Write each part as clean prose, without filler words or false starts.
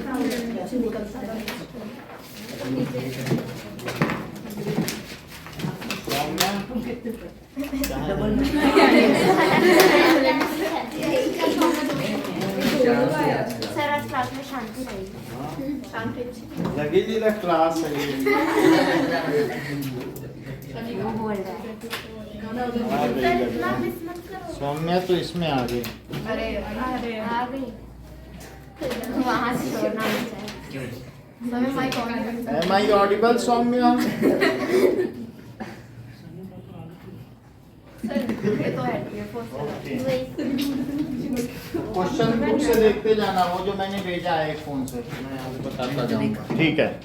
Sir आज class में शांति रहेगी। शांति लगी नहीं ना क्लास है वो बोल रहा है। सौम्या तो इसमें आ गई। अरे अरे आ गई वहाँ से छोड़ना चाहिए। Am I audible, Saumya? Question book से देखते जाना, वो जो मैंने भेजा है एक फोन से, मैं आपको बताता जाऊंगा। ठीक है।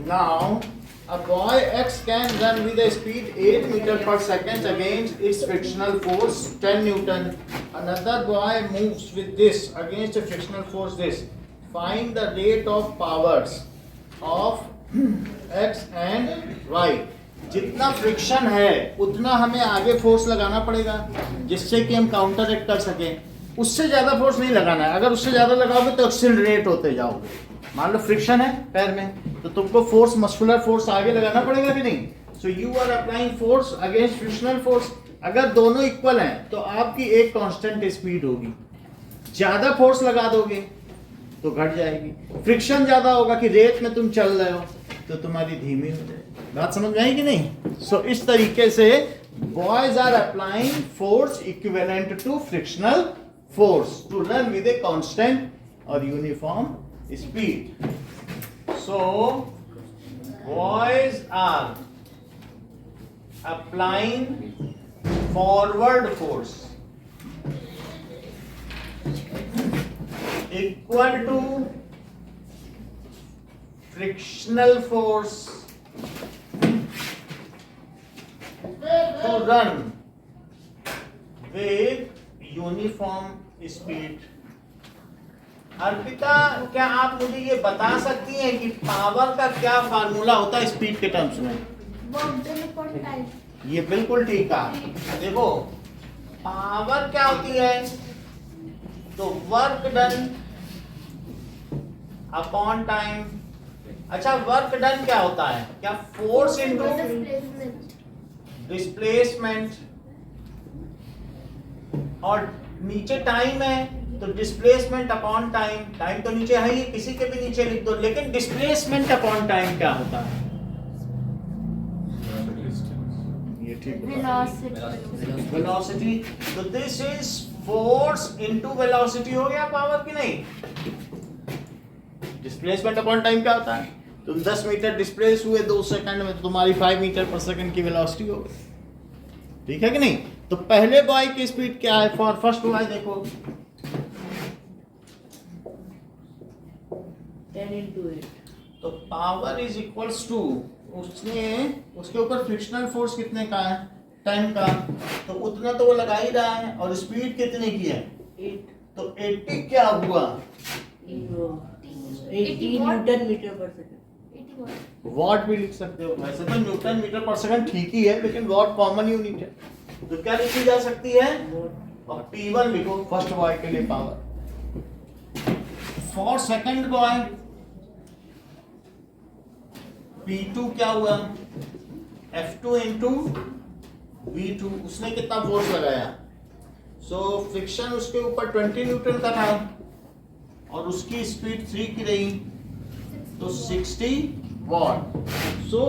Now, a boy X can run with a speed 8 meter per second against its frictional force 10 Newton. Another boy moves with this against a frictional force this. Find the rate of powers of X and Y. जितना friction है उतना हमें आगे force लगाना पड़ेगा जिससे कि हम काउंटर एक्ट कर सकें। उससे ज्यादा फोर्स नहीं लगाना है। अगर उससे ज्यादा लगाओगे तो एक्सिलरेट होते जाओगे। मान लो फ्रिक्शन है पैर में, तो तुमको फोर्स, मस्कुलर फोर्स आगे लगाना पड़ेगा कि नहीं। So you are applying force against frictional force. अगर दोनों इक्वल हैं तो आपकी एक कांस्टेंट स्पीड होगी। ज्यादा फोर्स लगा दोगे तो घट जाएगी। फ्रिक्शन ज्यादा होगा कि रेत में तुम चल रहे हो तो तुम्हारी धीमी हो जाएगी। बात समझ में आई कि नहीं। सो इस तरीके से boys are applying force equivalent to frictional force to run with a constant और uniform speed. So boys are applying forward force equal to frictional force to run with uniform speed. Arpita, क्या आप मुझे ये बता सकती हैं कि पावर का क्या फार्मूला होता है स्पीड के टर्म्स में? ये बिल्कुल ठीक है। देखो पावर क्या होती है, तो वर्क डन अपॉन टाइम। अच्छा, वर्क डन क्या होता है? क्या फोर्स इनटू डिस्प्लेसमेंट, और नीचे टाइम है तो डिस्प्लेसमेंट अपॉन टाइम। टाइम तो नीचे है ही, किसी के भी नीचे लिख दो, लेकिन डिस्प्लेसमेंट अपॉन टाइम क्या होता है? ये ठीक है, वेलोसिटी। तो this is force into velocity हो गया पावर की नहीं। डिस्प्लेसमेंट अपॉन टाइम क्या होता है? तुम 10 मीटर डिस्प्लेस हुए 2 सेकंड में, तो तुम्हारी 5 मीटर पर सेकंड की वेलोसिटी हो गई। ठीक है कि नहीं। तो पहले बॉय की स्पीड क्या है फॉर फर्स्ट बॉय? देखो 10 into 8, तो पावर इज इक्वल्स टू, उसने उसके ऊपर फ्रिक्शनल फोर्स कितने का है? 10 का, तो उतना तो वो लगा ही रहा है। और स्पीड कितने की है? 8, तो 80 क्या हुआ? 80 न्यूटन मीटर पर सेकंड। वॉट भी लिख सकते हो। वैसे तो न्यूटन मीटर पर सेकंड ठीक ही है, लेकिन वॉट कॉमन यूनिट है, तो क्या लिखी जा सकती है? और P1 लिखो फर्स्ट बॉय के लिए power. For second boy P2 क्या हुआ? F2 into V2। उसने कितना फोर्स लगाया? सो फ्रिक्शन उसके ऊपर 20 न्यूटन का था और उसकी स्पीड 3 की रही, तो 60 what. So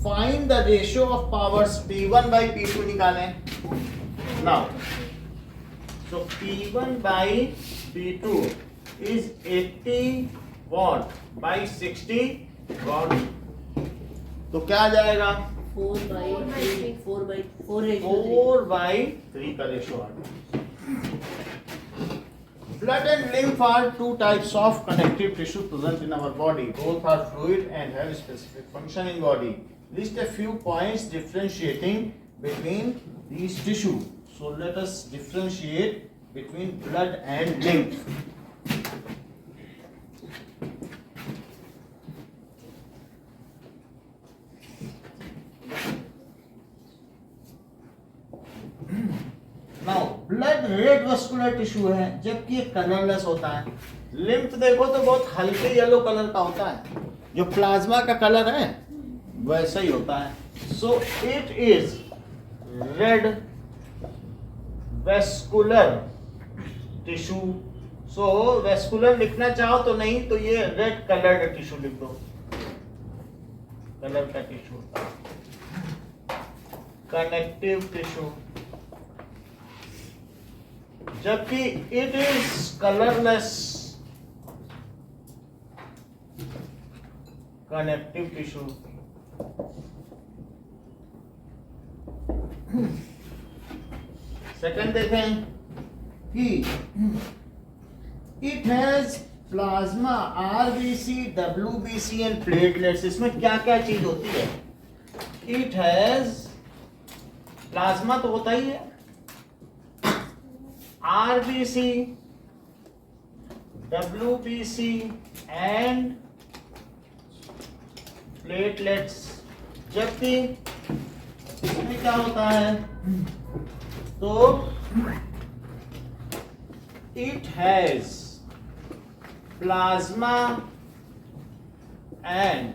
find the ratio of powers P1 by P2 निकालें। Now so P1 by P2 is 80 watt by 60 watt। तो क्या आ जाएगा? 4 by 4 ratio 4 by 3 का रेशियो आ गया। Blood and lymph are two types of connective tissue present in our body. Both are fluid and have specific function in body. List a few points differentiating between these tissue. So let us differentiate between blood and lymph. Now, blood red blood vascular tissue है, जबकि ये colourless होता है। Lymph देखो तो बहुत हल्के yellow colour का होता है, जो प्लाज्मा का कलर है वैसा ही होता है। So it is red vascular tissue. So vascular लिखना चाहो तो नहीं, तो ये रेड कलर्ड टिश्यू लिख दो, कलर का टिश्यू। कनेक्टिव टिश्यू, जबकि it is colourless connective tissue. Second देखें कि it has plasma, RBC, WBC and platelets. इसमें क्या क्या चीज होती है? इट हैज प्लाज्मा तो होता ही है, आरबीसी, डब्ल्यूबीसी एंड प्लेटलेट्स। जबकि इसमें क्या होता है? तो it has plasma and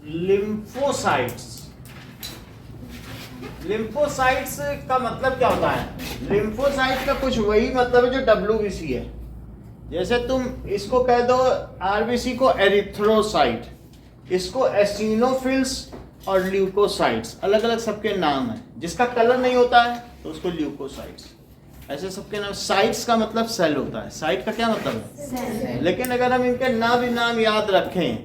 lymphocytes. Lymphocytes का मतलब क्या होता है? लिम्फोसाइट का कुछ वही मतलब है जो डब्ल्यूबीसी है। जैसे तुम इसको कह दो, आरबीसी को एरिथ्रोसाइट, इसको एसिनोफिल्स और ल्यूकोसाइट्स, अलग अलग सबके नाम है। जिसका कलर नहीं होता है तो उसको ल्यूकोसाइट्स, ऐसे सबके नाम। साइट्स का मतलब सेल होता है, साइट का क्या मतलब है? लेकिन अगर हम इनके नाम याद रखें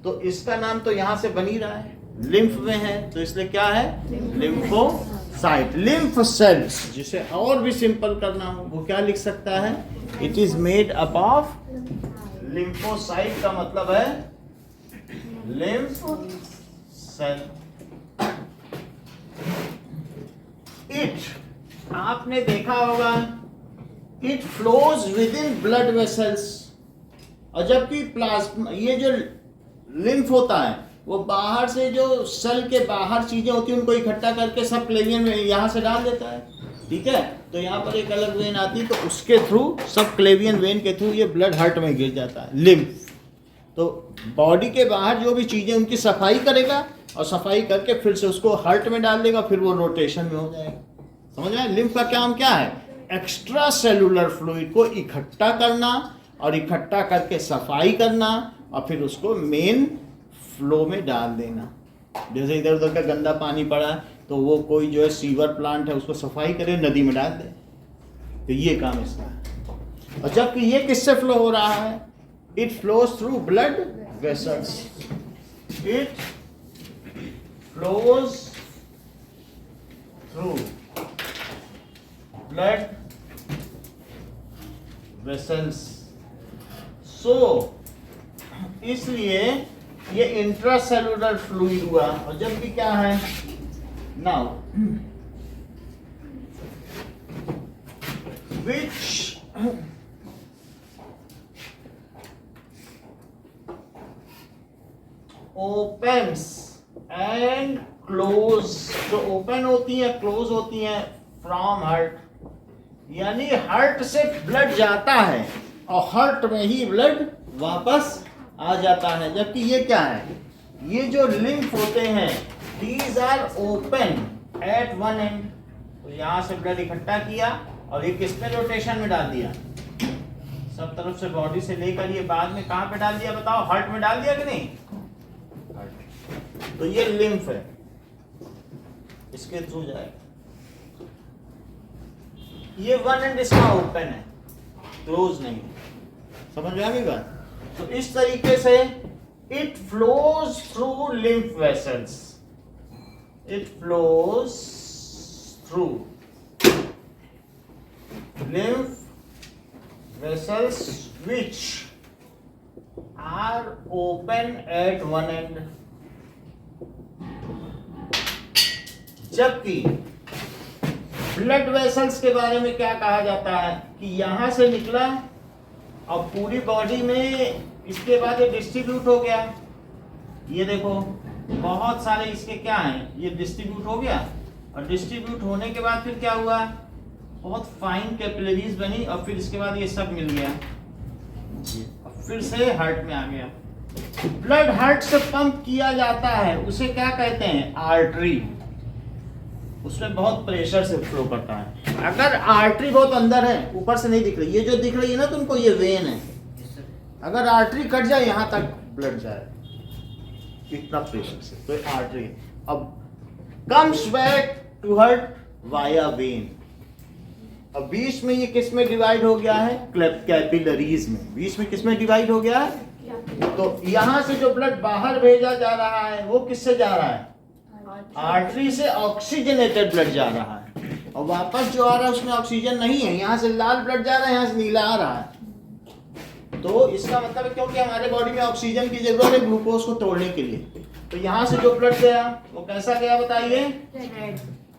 तो इसका नाम तो यहाँ से बन ही रहा है, लिम्फ में है, तो इसलिए क्या है? लिम्फोसाइट। लिम्फ सेल्स, जिसे और भी सिंपल करना हो वो क्या लिख सकता है? It is made up of lymphocyte का मतलब है लिम्फ सेल। इट, आपने देखा होगा, it flows with in blood vessels. और जबकि प्लाज्मा, ये जो लिम्फ होता है वो बाहर से जो सेल के बाहर चीजें होती हैं उनको इकट्ठा करके सब क्लेवियन में यहाँ से डाल देता है, ठीक है। तो यहाँ पर एक अलग वेन आती है, तो उसके थ्रू, सब क्लेवियन वेन के थ्रू ये ब्लड हार्ट में गिर जाता है, लिम्फ। तो बॉडी के बाहर जो भी चीजें उनकी सफाई करेगा और सफाई करके फिर से उसको हार्ट में डाल देगा, फिर वो रोटेशन में हो जाएगा। समझ रहे हैं? लिम्फ का काम क्या है? एक्स्ट्रा सेलुलर फ्लूइड को इकट्ठा करना और इकट्ठा करके सफाई करना और फिर उसको मेन फ्लो में डाल देना। जैसे इधर उधर का गंदा पानी पड़ा है तो वो कोई जो है सीवर प्लांट है उसको सफाई करे, नदी में डाल दे, तो ये काम इसका है। और जबकि ये किससे फ्लो हो रहा है? It flows through blood vessels. It flows through blood vessels. So इसलिए ये इंट्रासेलुलर फ्लूइड हुआ। और जबकि क्या है? Now which opens and close, जो ओपन होती है क्लोज होती हैं फ्रॉम हार्ट, यानी हार्ट से ब्लड जाता है और हार्ट में ही ब्लड वापस आ जाता है। जबकि ये क्या है? ये जो लिम्फ होते हैं, these are open at one end। तो यहाँ से ब्लड इकट्ठा किया और ये किस पे रोटेशन में डाल दिया? सब तरफ से, बॉडी से लेकर ये बाद में कहाँ पे डाल दिया बताओ? हार्ट में डाल दिया कि नहीं? तो ये लिम्फ है, इसके थ्रू जाएगा। ये वन एंड इसका ओपन है, क्लोज नहीं। समझ में आ गई बात? तो इस तरीके से it flows through lymph vessels. It flows through lymph vessels which are open at one end। जबकि ब्लड वेसल्स के बारे में क्या कहा जाता है कि यहां से निकला और पूरी बॉडी में इसके बाद ये डिस्ट्रीब्यूट हो गया। ये देखो बहुत सारे इसके क्या हैं, ये डिस्ट्रीब्यूट हो गया और डिस्ट्रीब्यूट होने के बाद फिर क्या हुआ? बहुत फाइन कैपिलरीज बनी और फिर इसके बाद ये सब मिल गया, और फिर से हार्ट में आ गया। ब्लड हार्ट से पंप किया जाता है, उसे क्या कहते हैं? आर्टरी। उसमें बहुत प्रेशर से फ्लो करता है। अगर आर्टरी बहुत अंदर है, ऊपर से नहीं दिख रही, ये जो दिख रही है ना तुमको, ये वेन है। अगर आर्टरी कट जाए यहाँ तक ब्लड जाए, इतना प्रेशर से, तो आर्टरी। अब comes back to heart via vein. अब बीच में ये किस में डिवाइड हो गया है? कैपिलरीज में। बीच में किस में डिवाइड हो गया है? तो यहां से जो ब्लड बाहर भेजा जा रहा है वो किससे जा रहा है? आर्टरी से ऑक्सीजनेटेड ब्लड जा रहा है, और वापस जो आ रहा है उसमें ऑक्सीजन नहीं है। यहाँ से लाल ब्लड जा रहा है, यहाँ से नीला आ रहा है। तो इसका मतलब है क्योंकि हमारे बॉडी में ऑक्सीजन की जरूरत है ग्लूकोज को तोड़ने के लिए। तो यहाँ से जो ब्लड गया वो कैसा गया बताइए?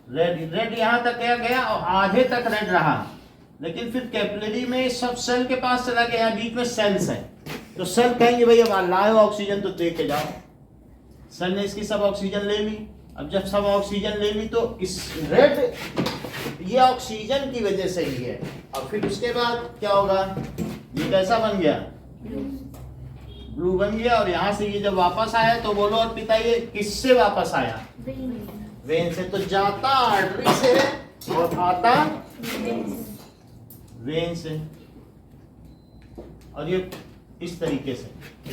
रेड। रेड यहाँ तक गया और आधे तक रेड रहा, लेकिन फिर कैपिलरी में सब सेल के पास चला गया। बीच में सेल्स है, तो सेल कहेंगे भाई अब लाओ ऑक्सीजन तो दे के जाओ। सेल ने इसकी सब ऑक्सीजन ले ली। अब जब सब ऑक्सीजन ले ली तो इस रेड, ये ऑक्सीजन की वजह से ही है। अब फिर उसके बाद क्या होगा? ये कैसा बन गया? ब्लू बन गया। और यहाँ से ये जब वापस आया तो बोलो और पिता, ये किससे वापस आया? वेन से। तो जाता आर्टरी से और आता वेन से। और ये इस तरीके से,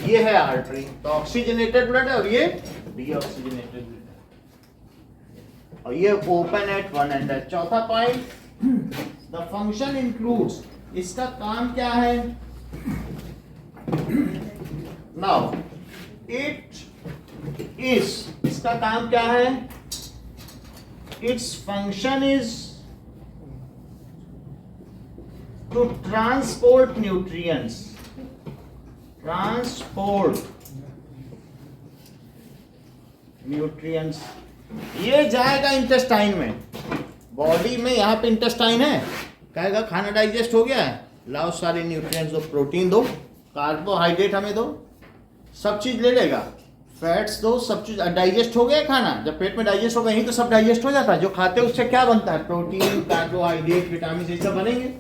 ये है आर्टरी। तो ऑक्सीजनेटेड ब्लड है और ये डीऑक्सीजनेटेड ब्लड है, और ये ओपन एट वन एंड है। चौथा पॉइंट, द फंक्शन इंक्लूड्स। इसका काम क्या है? नाउ इट इज, इसका काम क्या है? Its function is to transport nutrients. Transport nutrients. ये जाएगा इंटेस्टाइन में, बॉडी में। यहाँ पे इंटेस्टाइन है, कहेगा खाना डाइजेस्ट हो गया है, लाओ सारे न्यूट्रिएंट्स दो, प्रोटीन दो, कार्बोहाइड्रेट हमें दो, सब चीज ले लेगा, फैट्स दो, सब चीज डाइजेस्ट हो गया खाना। जब पेट में डाइजेस्ट होगा यही तो सब डाइजेस्ट हो जाता है। जो खाते हैं उससे क्या बनता है? प्रोटीन, कार्बोहाइड्रेट, विटामिन, ये सब बनेंगे।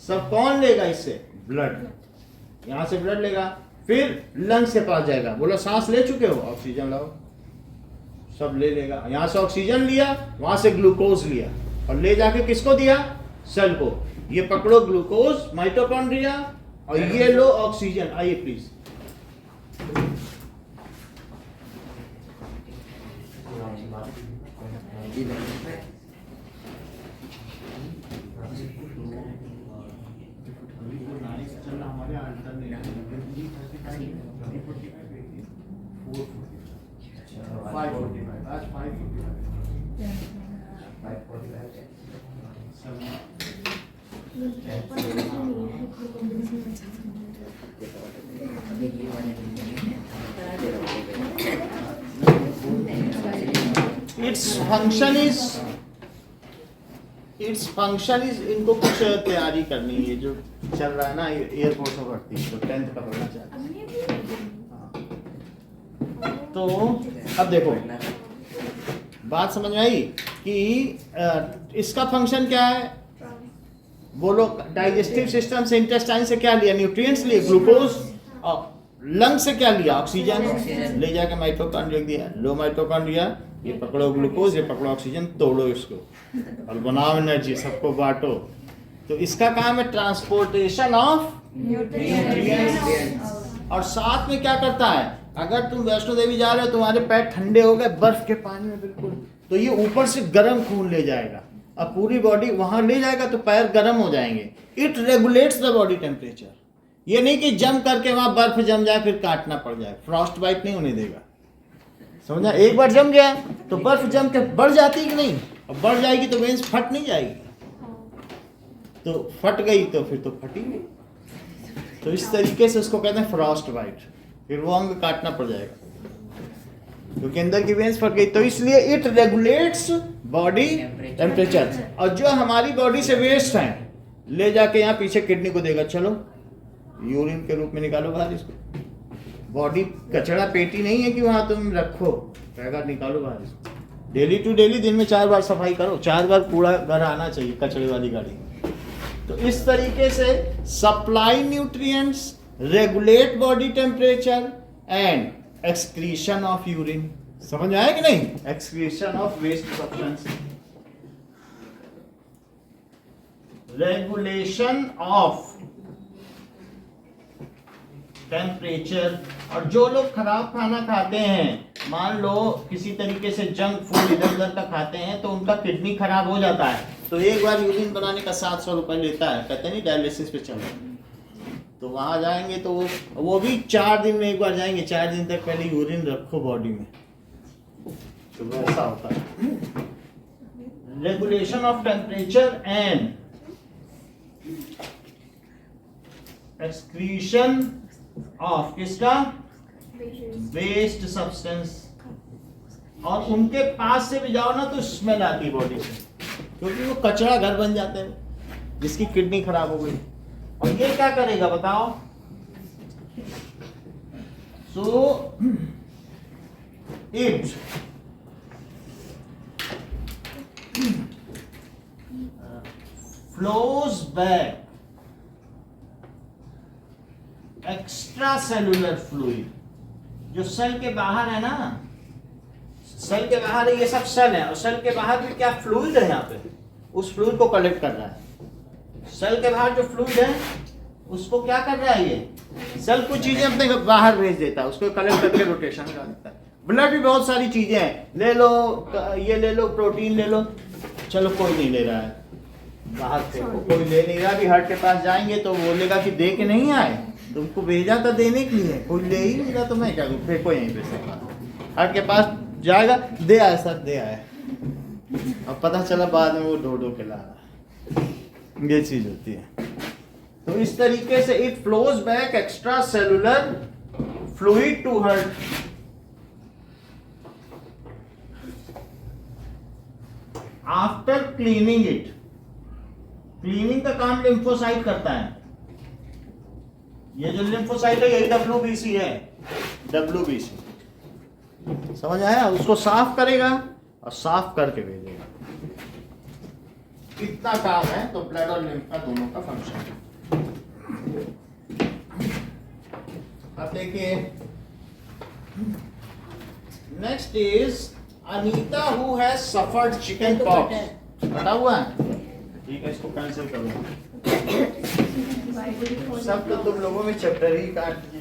सब कौन लेगा इससे? ब्लड। यहाँ से ब्लड लेगा, फिर लंग्स के पास जाएगा, बोलो सांस ले चुके हो, ऑक्सीजन लाओ, सब ले लेगा। यहाँ से ऑक्सीजन लिया, वहां से ग्लूकोज लिया, और ले जाके किसको दिया? सेल को। ये पकड़ो ग्लूकोज, माइटोकॉन्ड्रिया, और ये लो ऑक्सीजन। आइए प्लीज। इट्स फंक्शन इज इनको कुछ तैयारी करनी है, जो चल रहा है ना एयरपोर्ट में भर्ती, तो 10th का पढ़ना चाहिए। तो अब देखो बात समझ में आई कि इसका फंक्शन क्या है? बोलो, डाइजेस्टिव सिस्टम से, इंटेस्टाइन से क्या लिया? न्यूट्रिएंट्स लिए, ग्लूकोज। और लंग से क्या लिया? ऑक्सीजन। ले जाके माइटोकॉन्ड्रिया दिया, लो माइटोकॉन्ड्रिया, ये पकड़ो ग्लूकोज, ये पकड़ो ऑक्सीजन, तोड़ो इसको और बनाओ एनर्जी, सबको बांटो। तो इसका काम है ट्रांसपोर्टेशन ऑफ न्यूट्रिएंट्स। और साथ में क्या करता है? अगर तुम वैष्णो देवी जा रहे हो, तुम्हारे पैर ठंडे हो गए बर्फ के पानी में बिल्कुल, तो ये ऊपर से गर्म खून ले जाएगा और पूरी बॉडी वहां ले जाएगा, तो पैर गर्म हो जाएंगे। It regulates the body temperature. ये नहीं कि जम करके वहां बर्फ जम जाए फिर काटना पड़ जाए, फ्रॉस्ट बाइट नहीं होने देगा। समझा? एक बार जम गया तो बर्फ जम के बढ़ जाती कि नहीं, और बढ़ जाएगी तो वेंस फट नहीं जाएगी, तो फट गई तो फिर तो फटी गई। तो इस तरीके से उसको कहते हैं फ्रॉस्ट बाइट, फिर वो अंग काटना पड़ जाएगा क्योंकि अंदर की वेंस फट गई। तो इसलिए इट रेगुलेट्स बॉडी टेम्परेचर। और जो हमारी बॉडी से वेस्ट है ले जाके यहाँ पीछे किडनी को देगा, चलो यूरिन के रूप में निकालो बाहर इसको। बॉडी कचरा पेटी नहीं है कि वहां तुम रखो, कहेगा निकालो बाहर इसको। डेली टू डेली दिन में 4 बार सफाई करो, 4 बार कूड़ा घर आना चाहिए, कचरे वाली गाड़ी। तो इस तरीके से supply nutrients, regulate body temperature and excretion of urine. समझ में आया कि नहीं? Excretion of waste substance, regulation of temperature. और जो लोग खराब खाना खाते हैं, मान लो किसी तरीके से जंक फूड इधर उधर का खाते हैं, तो उनका किडनी खराब हो जाता है, तो एक बार यूरिन बनाने का 700 रुपए लेता है, कहते नहीं डायलिसिस पे चलो। तो वहां जाएंगे तो वो भी 4 दिन में एक बार जाएंगे, 4 दिन तक पहले यूरिन रखो बॉडी में, तो ऐसा होता है। Regulation of temperature and excretion of किसका? Waste substance. और उनके पास से भी जाओ ना तो स्मेल आती है बॉडी से, क्योंकि वो कचरा घर बन जाते हैं जिसकी किडनी खराब हो गई। और ये क्या करेगा बताओ? So it flows back extra cellular fluid, जो सेल के बाहर है ना, सेल के बाहर ये सब सेल है, और सेल के बाहर भी क्या फ्लूइड है यहाँ पे, उस फ्लूइड को कलेक्ट कर रहा है। सेल के बाहर जो फ्लूइड है उसको क्या कर रहा है? ये सेल कुछ चीजें अपने बाहर भेज देता है, उसको कलेक्ट करके रोटेशन में डालता है। ब्लड भी बहुत सारी चीजें हैं, ले लो ये ले लो, प्रोटीन ले लो, चलो कोई नहीं ले रहा है बाहर से, कोई ले नहीं रहा। भी हार्ट के पास जाएंगे तो बोलेगा कि दे के नहीं आए, तुमको भेजा था देने के लिए, कोई ले ही नहीं रहा, तो मैं क्या करूँ, फेंको यहीं पे सब। हार्ट के पास जाएगा, दे आया सर, दे आया, अब पता चला बाद में वो ढो के ला रहा, ये चीज होती है। तो इस तरीके से it flows back extra cellular fluid to heart. After cleaning it, cleaning का काम लिम्फोसाइट करता है। ये जो लिम्फोसाइट है यही WBC है, WBC समझ आया? उसको साफ करेगा और साफ करके भेजेगा। इतना काम है तो ब्लड और लिम्फ का दोनों का फंक्शन है। अब देखिए next is Anita who has suffered chicken pox. हटा हुआ है, ठीक है, इसको कैंसिल करो। सब तो तुम लोगों में चैप्टर ही काट दिए।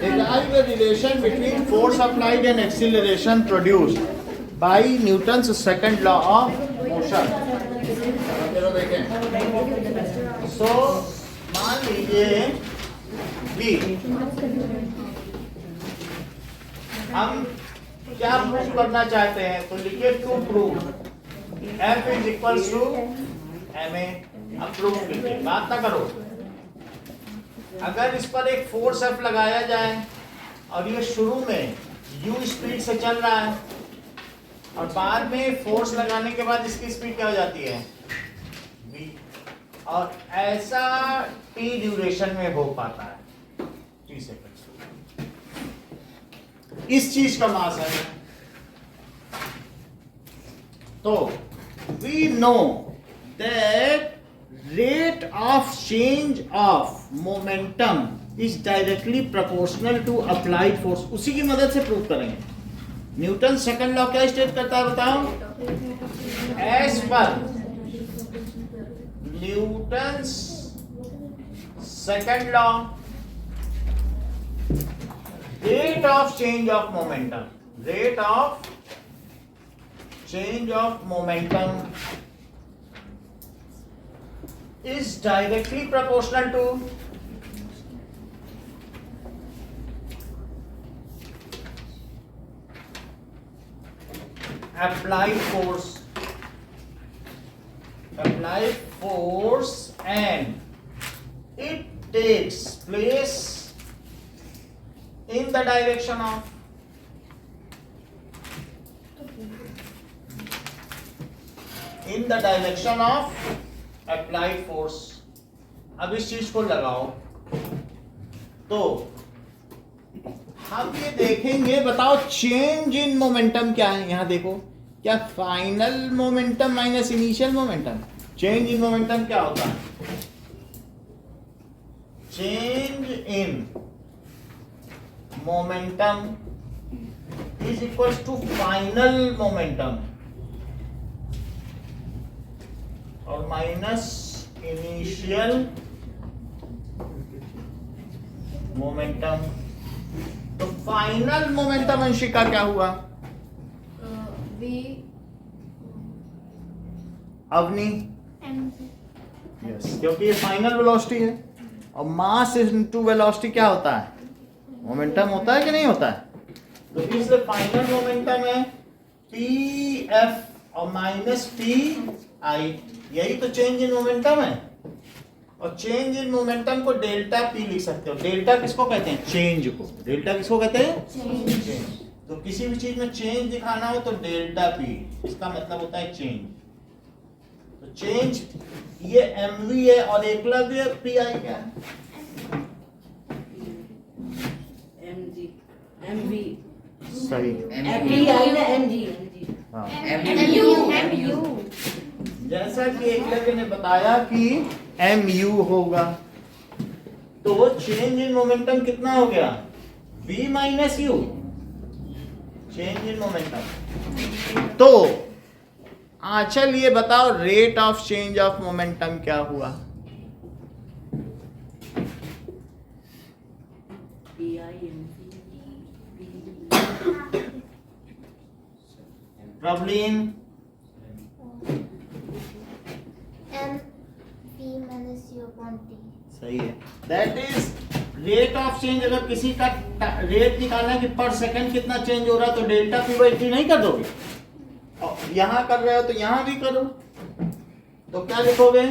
Derive a relation between force applied and acceleration produced by Newton's second law of motion. चलो देखें। So मान लीजिए भी हम क्या प्रूव करना चाहते हैं, तो लिखिए to prove F is equal to ma। अब प्रूव कीजिए, बात ना करो। अगर इस पर एक फोर्स F लगाया जाए और ये शुरू में u स्पीड से चल रहा है और बाद में फोर्स लगाने के बाद इसकी स्पीड क्या हो जाती है v, और ऐसा t ड्यूरेशन में हो पाता है, t सेकंड। इस चीज का मास है। तो we know that rate of change of momentum is directly proportional to applied force। उसी की मदद से प्रूव करेंगे। न्यूटन सेकंड लॉ क्या स्टेट करता है बताओ? As per Newton second law rate of change of momentum, rate of change of momentum is directly proportional to applied force, and it takes place in the direction of applied force। अब इस चीज को लगाओ, तो हम ये देखेंगे, बताओ चेंज इन मोमेंटम क्या है। यहां देखो, क्या final momentum minus initial momentum, change in momentum क्या होता है? Change in momentum is equal to final momentum और माइनस इनिशियल मोमेंटम। तो फाइनल मोमेंटम अंशिका क्या हुआ? अवनी, यस, क्योंकि ये फाइनल वेलोसिटी है और मास इनटू वेलोसिटी क्या होता है? मोमेंटम होता है कि नहीं होता है? तो इसलिए फाइनल मोमेंटम है पी एफ और माइनस पी आई, यही तो चेंज इन मोमेंटम है। और चेंज इन मोमेंटम को डेल्टा पी लिख सकते हो। डेल्टा किसको कहते हैं? चेंज को। डेल्टा किसको कहते हैं? चेंज। तो किसी भी चीज में चेंज दिखाना हो तो डेल्टा पी, इसका मतलब होता है चेंज। तो चेंज ये एमवी है और एकलव्य पी आई क्या है? एमजी, एमवी, सही, पी आई ना, एमजी, हाँ। MU जैसा कि एकलव्य ने बताया कि MU होगा, तो चेंज इन मोमेंटम कितना हो गया? V minus you, change in momentum. तो आंचल ये बताओ rate of change of momentum क्या हुआ? पी आई एमजी, प्रॉब्लम सही है। That is rate of change. अगर किसी का रेट निकालना है कि पर सेकंड कितना चेंज हो रहा है तो डेल्टा पी बाई टी नहीं कर दोगे? और यहां कर रहे हो तो यहां भी करो, तो क्या लिखोगे?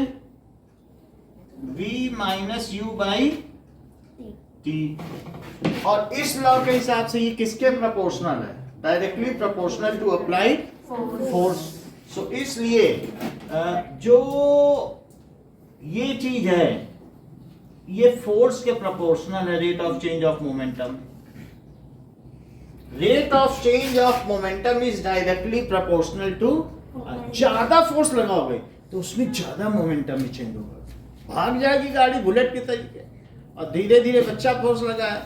v minus you by t. और इस लॉ के हिसाब से ये किसके प्रोपोर्शनल है? Directly proportional to applied force. So इसलिए जो ये चीज है ये फोर्स के प्रोपोर्शनल है, rate of change of momentum. Rate of change of momentum is directly proportional to, ज्यादा फोर्स लगाओगे तो उसमें ज्यादा मोमेंटम चेंज होगा, भाग जाएगी गाड़ी बुलेट की तरीके। और धीरे धीरे बच्चा फोर्स लगाए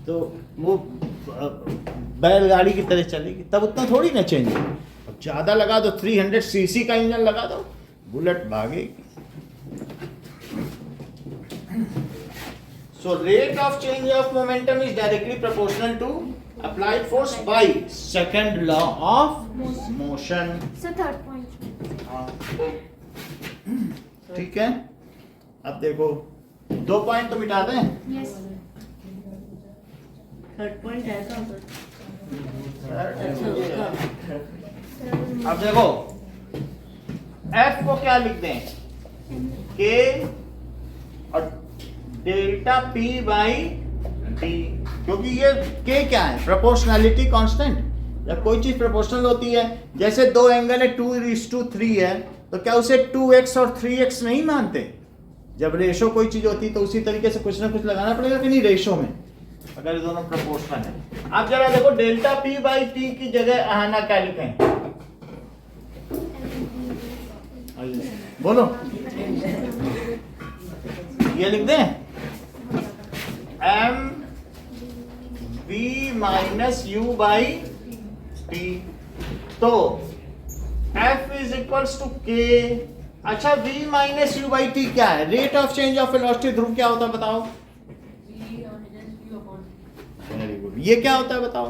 तो वो बैलगाड़ी की तरह चलेगी, तब उतना थोड़ी ना चेंज होगा। और ज्यादा लगा दो, 300 सीसी का इंजन लगा दो, bullet भागेगी। So rate of change of momentum is directly proportional to applied force by second law of motion. So third point. ठीक है, अब देखो 2 पॉइंट तो मिटा दें। Yes. थर्ड पॉइंट ऐसा अब देखो F को क्या लिख दें? K और डेल्टा P बाई टी, क्योंकि ये K क्या है? Proportionality constant. जब कोई चीज प्रोपोर्शनल होती है, जैसे दो एंगल है 2:3 है, तो क्या उसे 2x और 3x नहीं मानते? जब रेशो कोई चीज होती है तो उसी तरीके से कुछ ना कुछ लगाना पड़ेगा कि नहीं रेशो में, अगर ये दोनों प्रोपोर्शनल है। आप जरा देखो डेल्टा P बाई टी की जगह आना क्या लिखें? बोलो, ये लिख दें M we minus you by T. तो F is equals to K. अच्छा, v minus you by T क्या है? Rate of change of velocity. Dhruv क्या होता है बताओ? Very good. ये क्या होता है बताओ?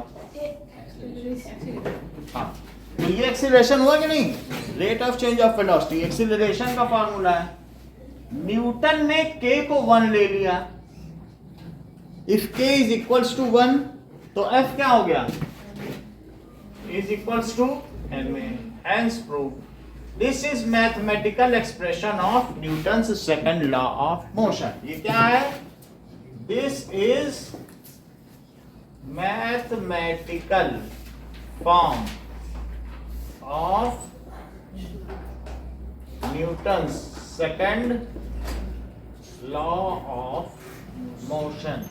हाँ, तो ये एक्सीलरेशन हुआ कि नहीं? Rate of change of velocity acceleration का फॉर्मूला है। न्यूटन ने k को 1 ले लिया। If k is equals to 1 तो f क्या हो गया? Is equals to ma। Hence proved. This is mathematical expression of Newton's second law of motion. ये क्या है? This is mathematical form of Newton's second law of motion.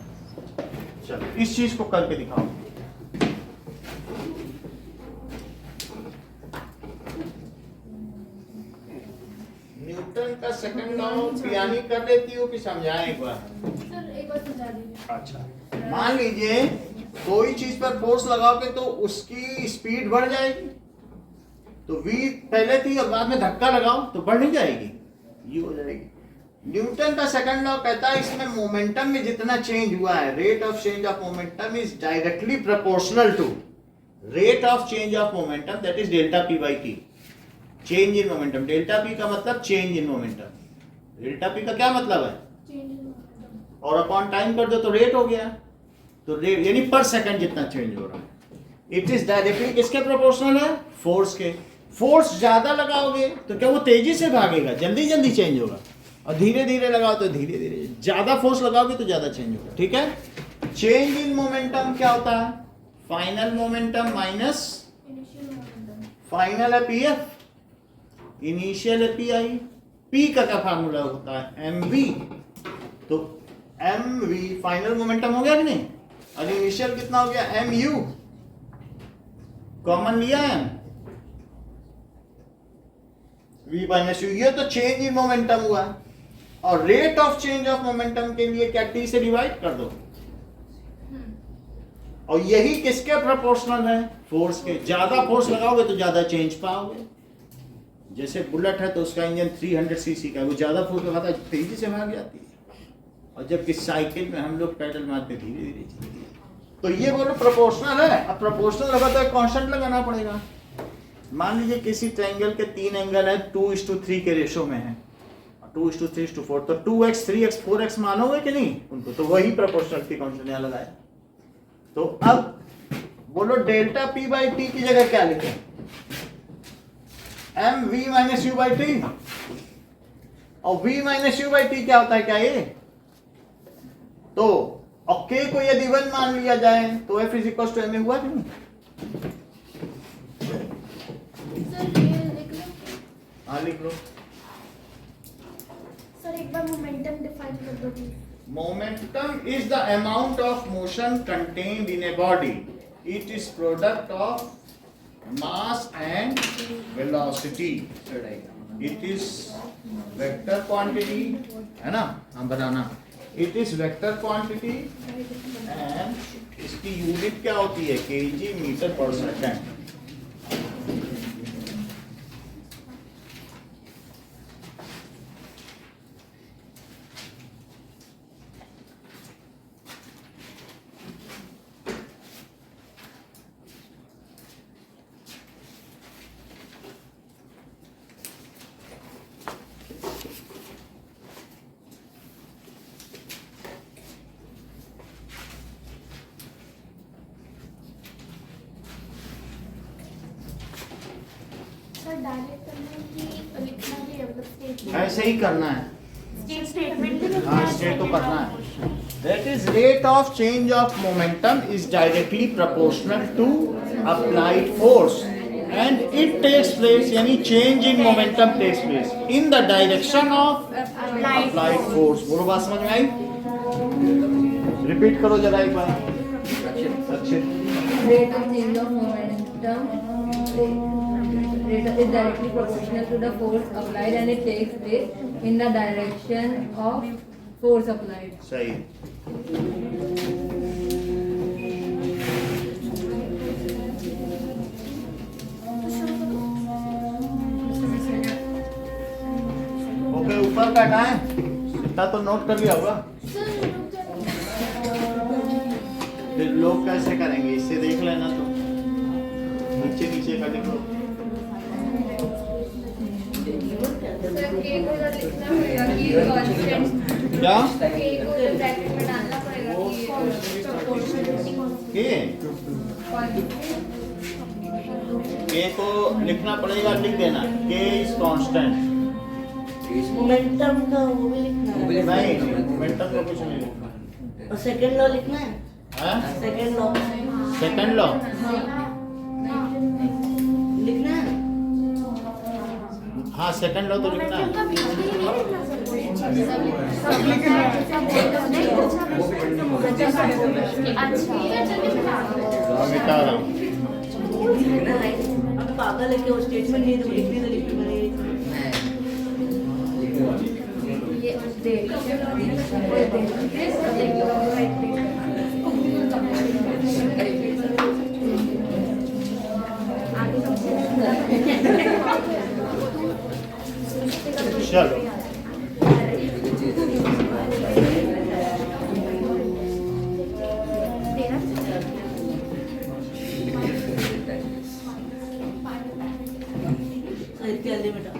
चलो इस चीज को करके दिखाओ। न्यूटन का सेकंड लॉ पियानी कर लेती हो कि समझाएं एक बार? सर एक बार समझा दीजिए। अच्छा, मान लीजिए कोई चीज पर फोर्स लगाओगे तो उसकी स्पीड बढ़ जाएगी, तो v पहले थी और बाद में धक्का लगाओ तो बढ़ नहीं जाएगी, ये हो जाएगी। न्यूटन का सेकंड लॉ कहता है इसमें मोमेंटम में जितना चेंज हुआ है, rate of change of momentum is directly proportional to rate of change of momentum, that is delta p by t. Change in momentum, delta p का मतलब change in momentum. Delta p का क्या मतलब है? और upon time कर दो तो रेट हो गया, तो रेट यानी पर सेकंड जितना चेंज हो रहा है। इट इज डायरेक्टली किसके प्रोपोर्शनल है? फोर्स के। फोर्स ज्यादा लगाओगे तो क्या वो तेजी से भागेगा, जल्दी जल्दी चेंज होगा, और धीरे धीरे लगाओ तो धीरे धीरे। ज्यादा फोर्स लगाओगे तो ज्यादा चेंज होगा, ठीक है। चेंज इन मोमेंटम क्या होता है? फाइनल मोमेंटम माइनस फाइनल है पी एफ, इनिशियल है पी आई। पी का क्या फार्मूला होता है? M v. तो एम वी फाइनल मोमेंटम हो गया कि नहीं, और इनिशियल कितना हो गया? M u. कॉमन लिया एम, वी माइनस यू, ये तो चेंज इन मोमेंटम हुआ। और rate of change of momentum के लिए क्या टी से डिवाइड कर दो, और यही किसके प्रोपोर्शनल है? फोर्स के। ज्यादा फोर्स लगाओगे तो ज्यादा चेंज पाओगे। जैसे बुलेट है तो उसका इंजन 300 सीसी का, वो ज्यादा फोर्स लगाता है तेजी से भाग जाती है, और जबकि साइकिल में हम लोग पैडल मारते धीरे धीरे चलती है। तो ये बोलो प्रोपोर्शनल है। अब प्रोपोर्शनल लगा तो एक कांस्टेंट लगाना पड़ेगा। मान लीजिए किसी ट्रायंगल के 3 एंगल है 2:3 के रेशो में है, 2:3:4, तो 2x 3x 4x मानोगे कि नहीं उनको? तो वही प्रोपोर्शनलिटी कांस्टेंट यहाँ लगाया। तो अब बोलो डेल्टा p बाई टी की जगह क्या लिखें? M we minus you by t. और v minus you by T क्या होता है? क्या ये तो, और k को यदि 1 मान लिया जाए तो f is equal to m हुआ कि नहीं? सर ये लिख लो। हाँ लिख लो। सर एक बार मोमेंटम डिफाइन कर दो please. Momentum is the amount of motion contained in a body. It is product of mass and velocity. It is vector quantity, है ना? हम बताना। It is vector quantity and इसकी यूनिट क्या होती है? kg मीटर पर सेकंड। सर डायरेक्ट करना है कि लिखना भी है, मतलब स्टेटमेंट? ऐसे ही करना है। स्टेटमेंट भी लिखना हाँ है। स्टेट तो करना है। That is rate of change of momentum is directly proportional to applied force and it takes place, यानी change in momentum takes place in the direction of applied force। बोलो बात समझ में आई? रिपीट करो जरा एक बार अच्छे। Rate of change of momentum is directly proportional to the force applied and it takes place in the direction of force applied. सही। Okay ऊपर का है इतना तो नोट कर लिया होगा। फिर लोग कैसे करेंगे? इससे देख लेना, तो नीचे नीचे का लिख लो। सर के को इधर लिखना पड़ेगा कि कांस्टेंट, क्या के को इधर ब्रैकेट में डालना पड़ेगा कि प्रोपोर्शनलिटी के को लिखना पड़ेगा, लिख देना के इज कांस्टेंट। मोमेंटम का वो भी लिखना है। नहीं मोमेंटम का कुछ नहीं लिखना और सेकंड लॉ लिखना है। है। सेकंड लॉ सेकंड लॉ लिखना है। हाँ सेकंड लॉ तो लिखना मोमेंटम का है। बीच में ही नहीं लिखना सर। मिटा रहा हूँ। अब पागल है कि वो स्टेटमेंट नहीं तो लिखने तो लिखने मैंने ये चलो सर इतनी जल्दी मिटा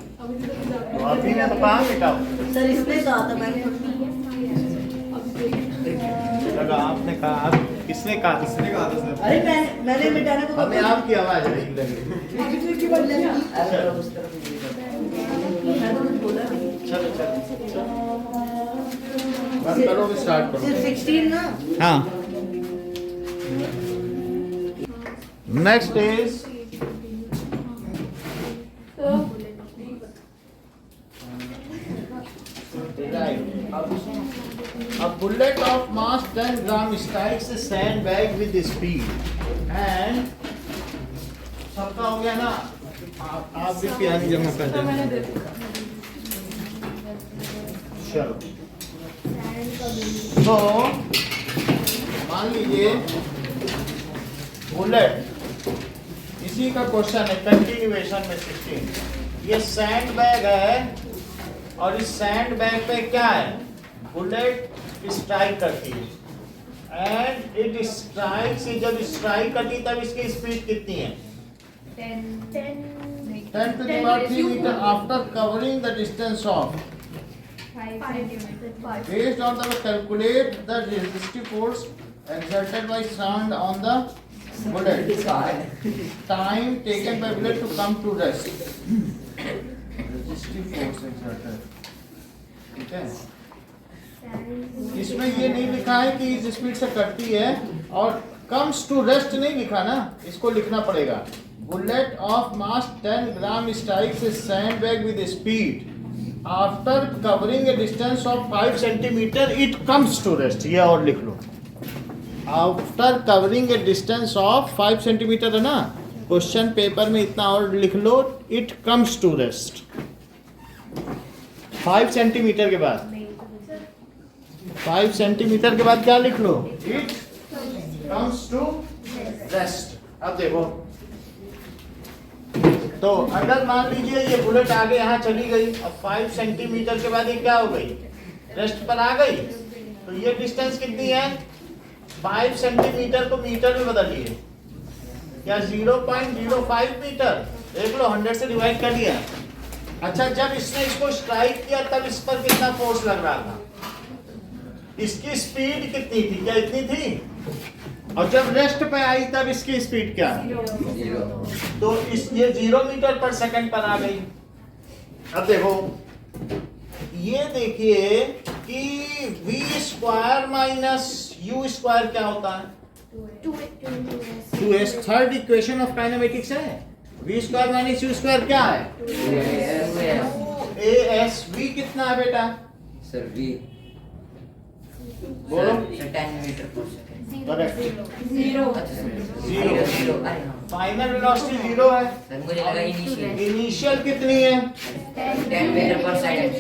अभी ने तो कहा मिटाओ, सर इसने कहा था मैंने लगा आपने कहा, आप किसने कहा? किसने कहा था सर? अरे मैंने मिटाने को हमें आपकी आवाज नहीं लगी। चलो चलो बंद करो, स्टार्ट करो। सिर्फ 16 ना हाँ, next is a bullet of mass 10 gram strikes a sandbag with speed and सबका हो गया ना? आप भी पियानी जमा कर देना। चलो तो मान लीजिए बुलेट, इसी का क्वेश्चन है कंटिन्यूएशन में 16। ये सैंड बैग है और इस सैंड बैग पे क्या है? बुलेट स्ट्राइक करती है एंड इट स्ट्राइक्स, जब स्ट्राइक करती तब इसकी स्पीड कितनी है? 10 to the power 3 meter after covering the distance of 5 centimeters. based on the calculate the resistive force exerted by sound on the bullet, time taken by bullet to come to rest, resistive force exerted, ठीक है? इसमें ये नहीं लिखा है कि इस speed से कटती है और कम्स टू रेस्ट नहीं लिखा ना, इसको लिखना पड़ेगा। Bullet of mass 10 gram strikes a sandbag with speed after covering a distance of 5 centimetre it comes to rest. ये और लिख लो, after covering a distance of 5 centimetre है ना, क्वेश्चन पेपर में इतना और लिख लो, it comes to rest. 5 centimetre के बाद 5 सेंटीमीटर के बाद क्या लिख लो? It comes to rest. अब देखो, तो अगर मान लीजिए ये बुलेट आगे यहाँ चली गई, अब 5 सेंटीमीटर के बाद ये क्या हो गई? रेस्ट पर आ गई। तो ये डिस्टेंस कितनी है? 5 सेंटीमीटर को मीटर में बदलिए, या 0.05 मीटर। देख लो, 100 से डिवाइड कर लिया। अच्छा, जब इसने इसको स्ट्राइक किया तब इस पर कितना फोर्स लग रहा था? इसकी स्पीड कितनी थी? क्या इतनी थी? और जब रेस्ट पे आई तब इसकी स्पीड क्या है? तो इस ये 0 मीटर पर सेकंड पर आ गई। अब देखो, ये देखिए कि v square minus u square क्या होता है? 2s। Third equation of kinematics है। v square minus u square क्या है? 2as। v कितना है बेटा? सर वी बोलो। 10 मीटर पर सेकंड। करेक्ट। Zero. अच्छा सर Zero। जीरो अरे हाँ फाइनल वेलोसिटी 0 है। सर मुझे लगा इनिशियल इनिशियल कितनी है? 10 मीटर पर सेकंड।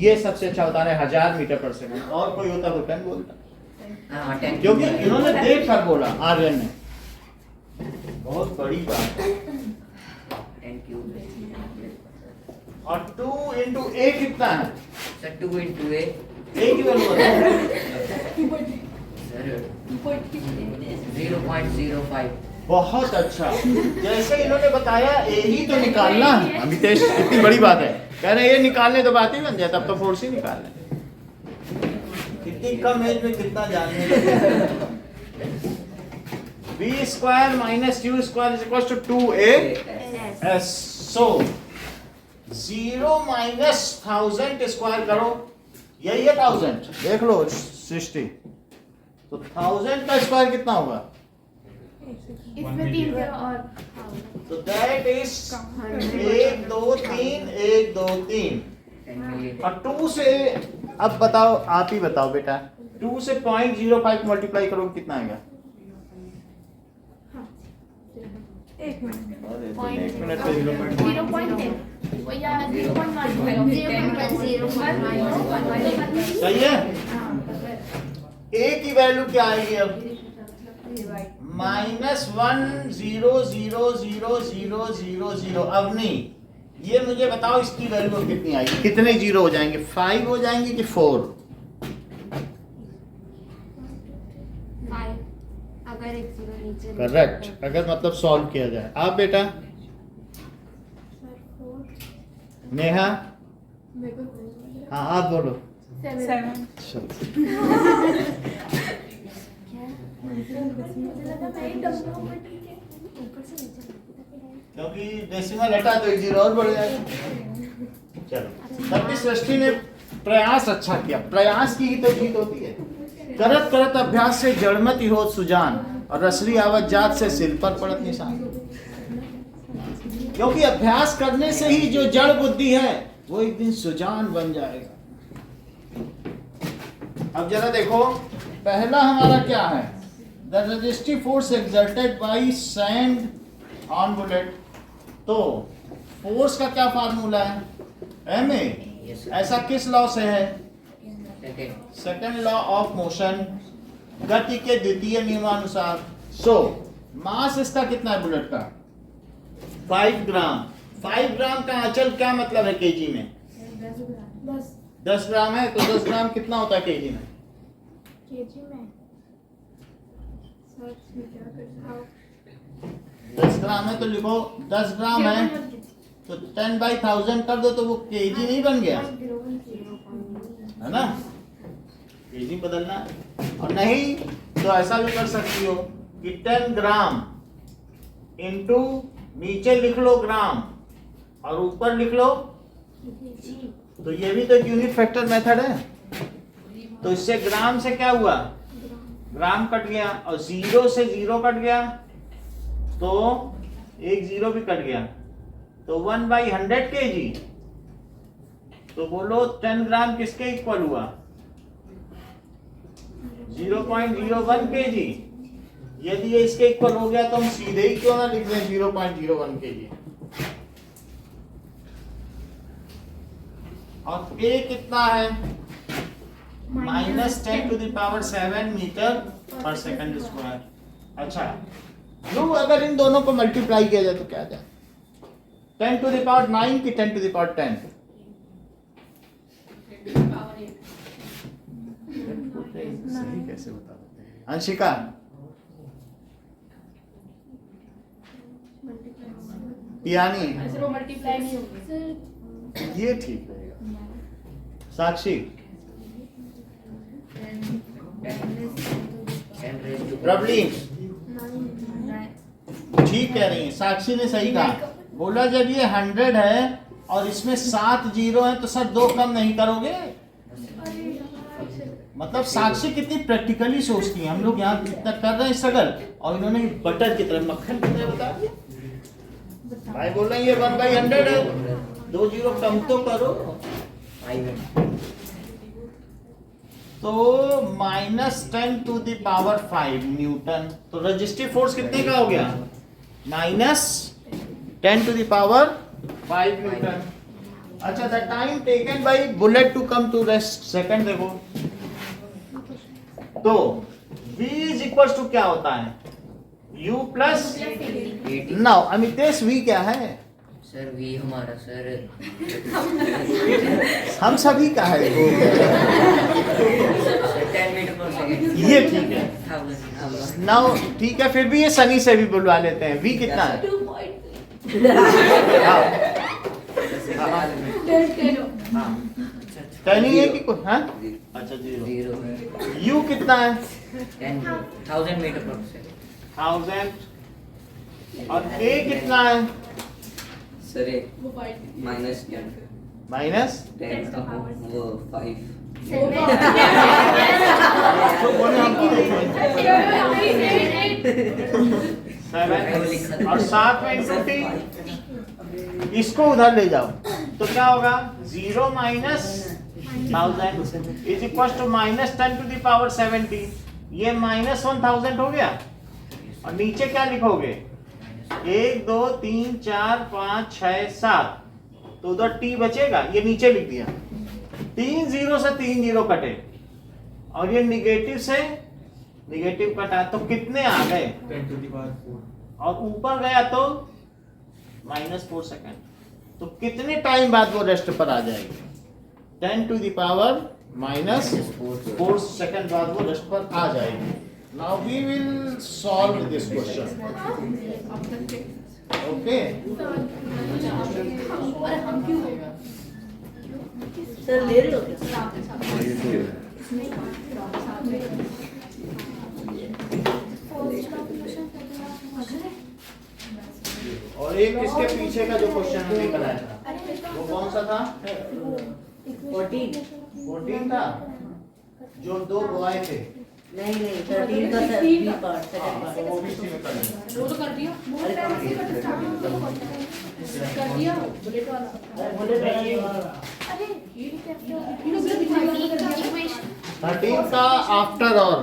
ये सबसे अच्छा होता है 1000 मीटर पर सेकंड। और कोई होता तो 10 बोलता, हाँ 10 क्योंकि इन्होंने देख कर बोला आर्यन ने। बहुत बड़ी बात है। 10 क्यूब। और 2 into a कितना है? सर 2 into a a की वैल्यू बताओ। सर 0.05। बहुत अच्छा। जैसे इन्होंने बताया a ही तो निकालना। अमितेश, इतनी बड़ी बात है, कह रहे ये निकालने तो बात ही बन जाए, तब तो फोर्स ही निकालना। इतनी कम एज में कितना जानने लगे। v square minus u square is equal to 2as। So 0 minus 1000 square करो, यही है 1000। देख लो 60, तो 1000 का स्क्वायर कितना होगा? इसमें 3 zero और तो दैट इज 1 2 3 1 2 3 10 million. और 2 से अब बताओ, आप ही बताओ बेटा, 2 से 0.05 मल्टीप्लाई करो कितना आएगा? एक मिनट। अरे तो 1 मिनट में 0.1 0.10 या 0.1 सही है। ए की वैल्यू क्या आएगी अब? -1000000। अब नहीं, ये मुझे बताओ इसकी वैल्यू अब कितनी आएगी? कितने जीरो हो जाएंगे? 5 हो जाएंगे कि 4? 5 अगर एक जीरो नीचे करेक्ट, अगर मतलब सॉल्व किया जाए। आप बेटा? नेहा? हाँ आप बोलो। 7 क्योंकि डेसिमल हटा तो एक जीरो और बढ़ जाएगा। चलो, तब सृष्टि ने प्रयास अच्छा किया, प्रयास की ही तो जीत होती है। करत करत अभ्यास से जड़मति हो सुजान, और रसरी आवत जात से सिर पर पड़त निशान। क्योंकि अभ्यास करने से ही जो जड़ बुद्धि है वो एक दिन सुजान बन जाएगा। अब जरा देखो, पहला हमारा क्या है? The resistive force exerted by sand on bullet. तो फोर्स का क्या फार्मूला है? ma। Yes, sir. ऐसा किस लॉ से है? Second. Second law of motion, गति के द्वितीय नियमानुसार। सो मास इसका कितना है बुलेट का? 5 ग्राम। 5 ग्राम का अचल क्या मतलब है केजी में? 10 ग्राम है, तो 10 ग्राम कितना होता है केजी में? केजी में 10 ग्राम है तो लिखो 10 ग्राम है तो 10/1000 कर दो तो वो केजी नहीं बन गया, है ना? केजी बदलना है। और नहीं तो ऐसा भी कर सकती हो कि 10 ग्राम इंटू नीचे लिख लो ग्राम और ऊपर लिख लो, तो ये भी तो एक यूनिट फैक्टर मेथड है। तो इससे ग्राम से क्या हुआ? ग्राम कट गया, और 0 से 0 कट गया तो एक 0 भी कट गया, तो 1/100 kg। तो बोलो 10 ग्राम किसके इक्वल हुआ? 0.01 kg। यदि ये इसके इक्वल हो गया तो हम सीधे ही क्यों ना लिख दें 0.01 kg। और A कितना है? -10⁻⁷ मीटर पर सेकंड स्क्वायर। अच्छा, लो अगर इन दोनों को मल्टीप्लाई किया जाए तो क्या आ जाए? 10⁹ की 10⁻10? सही कैसे बता देते हैं? अंशिका? पियानी? मल्टीप्लाई नहीं होगी। ये ठीक रहेगा। साक्षी? 10 raised to प्रबलीन? ठीक कह रही है, साक्षी ने सही कहा। बोला जब ये 100 है और इसमें 7 जीरो है तो सर 2 कम नहीं करोगे? मतलब साक्षी कितनी प्रैक्टिकली सोचती है। हम लोग यहाँ कितना कर रहे हैं स्ट्रगल, और इन्होंने बटर की तरह, मक्खन की तरह बता दिया। भाई बोल रहे हैं ये 1/100 है, 2 जीरो कम तो करो। 5. तो -10⁵ न्यूटन। तो रेजिस्टिव फोर्स कितने का हो गया? -10⁵ न्यूटन। अच्छा, the time taken by bullet to come to rest. Second देखो, तो v इज इक्वल टू क्या होता है? u plus 80. Now Amitesh v क्या है? सर V हमारा सर हम सभी का है वो। 10 मीटर पर सेकंड। ये ठीक है। नाउ ठीक है, फिर भी ये सनी से भी बुलवा लेते हैं। v कितना है? हाँ। हाँ। कहनी है कि कुछ? हाँ, अच्छा 0। u कितना है? 10,000 मीटर पर सेकंड। 1000। और a कितना है? सर -10 माइनस 10 का वो 5 तो बोले हमको 7 और 7 में इंटू t। इसको उधर ले जाओ। तो क्या होगा 0 minus 1000 is equal to minus 10 to the power 70। ये माइनस 1000 हो गया और नीचे क्या लिखोगे 1 2 3 4 5 6 7 तो उधर t बचेगा, ये नीचे लिख दिया। 3 0 से 3 0 कटे और ये निगेटिव से निगेटिव कटा तो कितने आ गए 10 to the power 4. और ऊपर गया तो -4 सेकंड। तो कितने टाइम बाद वो रेस्ट पर आ जाएगी 10 टू द पावर -4 सेकंड बाद वो रेस्ट पर आ जाएगी। Now we will solve this question. Okay sir ले रहे हो क्या? और एक इसके पीछे का जो क्वेश्चन हम लेकर आया था वो कौन सा था 14 था जो दो बॉय थे। नहीं नहीं 13 का sir B part second part वो भी इसी में करेंगे। वो तो कर दिया कर दिया बुलेट वाला बोले नहीं 13 का आफ्टर और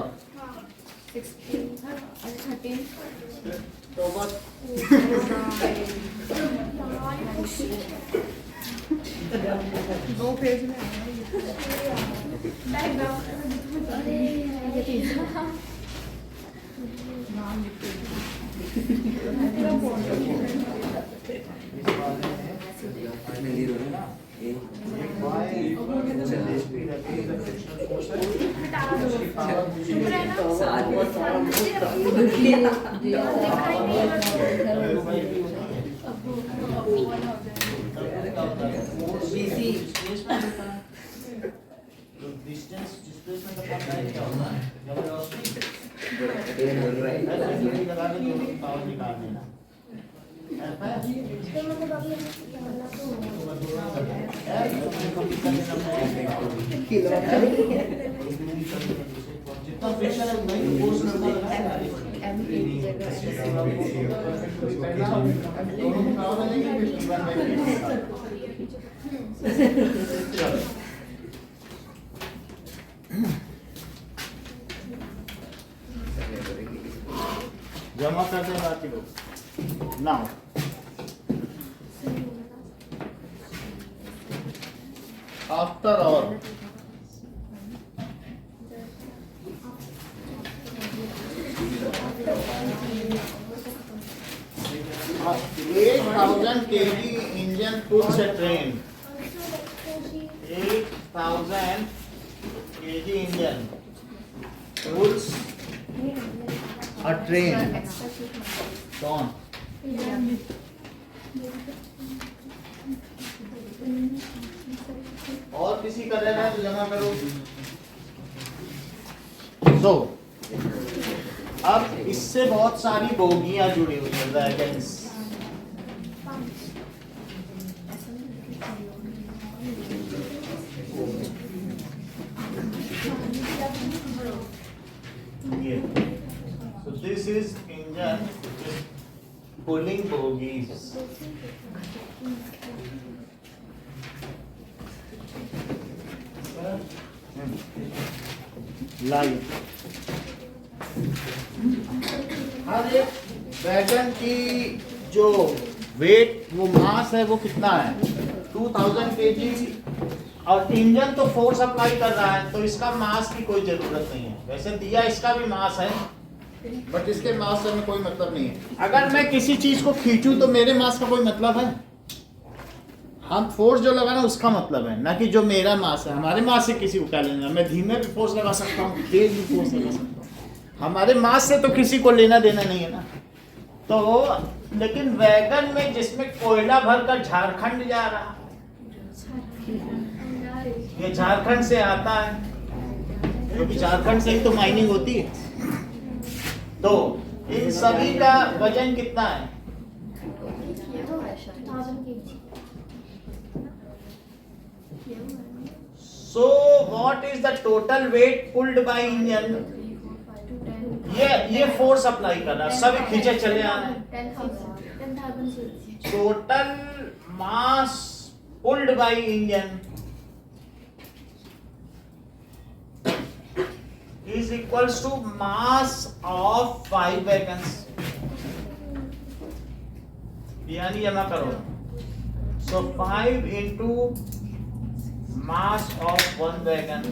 तो बस दो पेज में डिस्टेंस डिस्प्लेसमेंट का पता है क्या होता है जब पावर निकाल लेना जितना प्रेशर है वही फोर्स लगता है दोनों को पावर लगेगी जमा करते हैं बाकी लोग now after all $8,000 kg engine pulls a train. 8,000 kg engine pulls a train. कौन? और किसी का लेना है तो जमा करो। तो अब इससे बहुत सारी बोगियां जुड़ी हुई है वैगन्स। ये so this is engine which is pulling bogies. लाइव हर एक वैगन की जो वेट वो मास है वो कितना है 2000 kg और इंजन तो फोर्स अप्लाई कर रहा है तो इसका मास की कोई जरूरत नहीं है। वैसे दिया इसका भी मास है बट इसके मास से हमें कोई मतलब नहीं है। अगर मैं किसी चीज को खींचूं तो मेरे मास का कोई मतलब है? हम फोर्स जो लगाना उसका मतलब है ना कि जो मेरा मास है। हमारे मास से किसी को क्या लेना? मैं धीमे भी फोर्स लगा सकता हूँ तेज भी फोर्स लगा सकता हूँ। हमारे मास से तो किसी को लेना देना नहीं है ना। तो लेकिन वैगन में जिसमें कोयला भरकर झारखंड जा रहा ये झारखंड से आता है क्योंकि झारखंड से ही तो माइनिंग होती है। तो इन सभी का वजन कितना है? So what is the total weight pulled by engine? ये फोर्स अप्लाई कर रहा है सभी खींचे चले आ रहे हैं। Total mass pulled by engine is equals to mass of 5 wagons. यानी जमा करो, so 5 into mass of 1 wagon,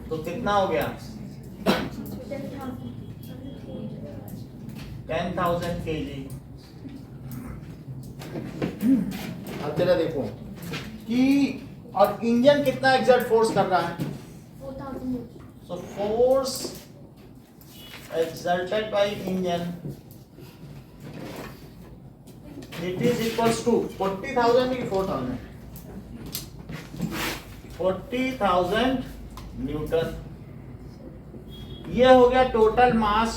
तो कितना हो गया 10,000 kg. अब तेरा देखो कि और इंजन कितना एक्सर्ट फोर्स कर रहा है, so force exerted by engine it is equals to 40,000 की 4,000 40,000 न्यूटन. ये हो गया टोटल मास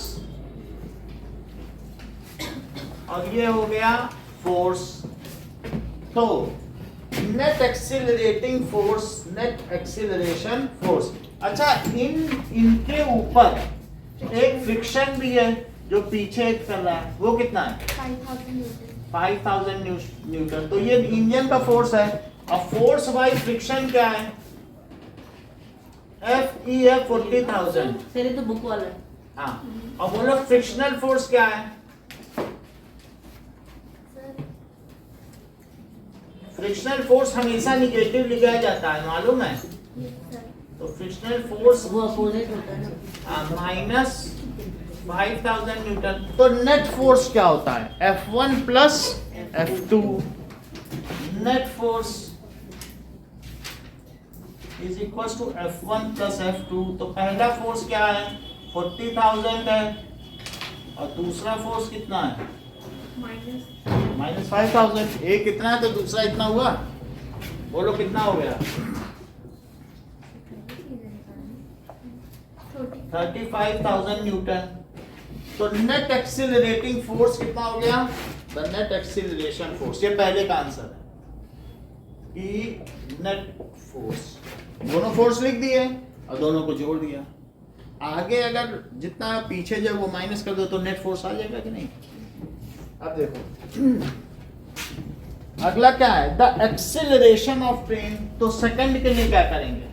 और ये हो गया फोर्स. तो net accelerating force, net acceleration force. अच्छा, इनके ऊपर एक फ्रिक्शन भी है जो पीछे एक कर रहा है, वो कितना है 5,000 न्यूटन. तो ये इंजन का फोर्स है और फोर्स बाय फ्रिक्शन क्या है, F E है 40,000. सर ये तो बुक वाला है. हाँ, और बोलो फ्रिक्शनल फोर्स क्या है, फ्रिक्शनल फोर्स हमेशा निगेटिव लिखा जाता है, मालूम है. तो फ्रिक्शनल फोर्स वो अपोजिट होता है ना. Minus 5,000 newton. तो नेट फोर्स क्या होता है, F1 plus F2. Net force is equal to F1 plus F2. तो पहला फोर्स क्या है 40,000 है और दूसरा फोर्स कितना है माइनस 5,000. एक कितना है तो दूसरा इतना हुआ, बोलो कितना हो गया 35,000 न्यूटन. तो नेट एक्सीलरेटिंग फोर्स कितना हो गया, द नेट एक्सीलरेशन फोर्स. ये पहले का आंसर है कि नेट फोर्स, दोनों फोर्स लिख दिए और दोनों को जोड़ दिया. आगे अगर जितना पीछे जो वो माइनस कर दो तो नेट फोर्स आ जाएगा कि नहीं. अब देखो अगला क्या है, द एक्सीलरेशन ऑफ ट्रेन. तो सेकंड के लिए क्या करेंगे,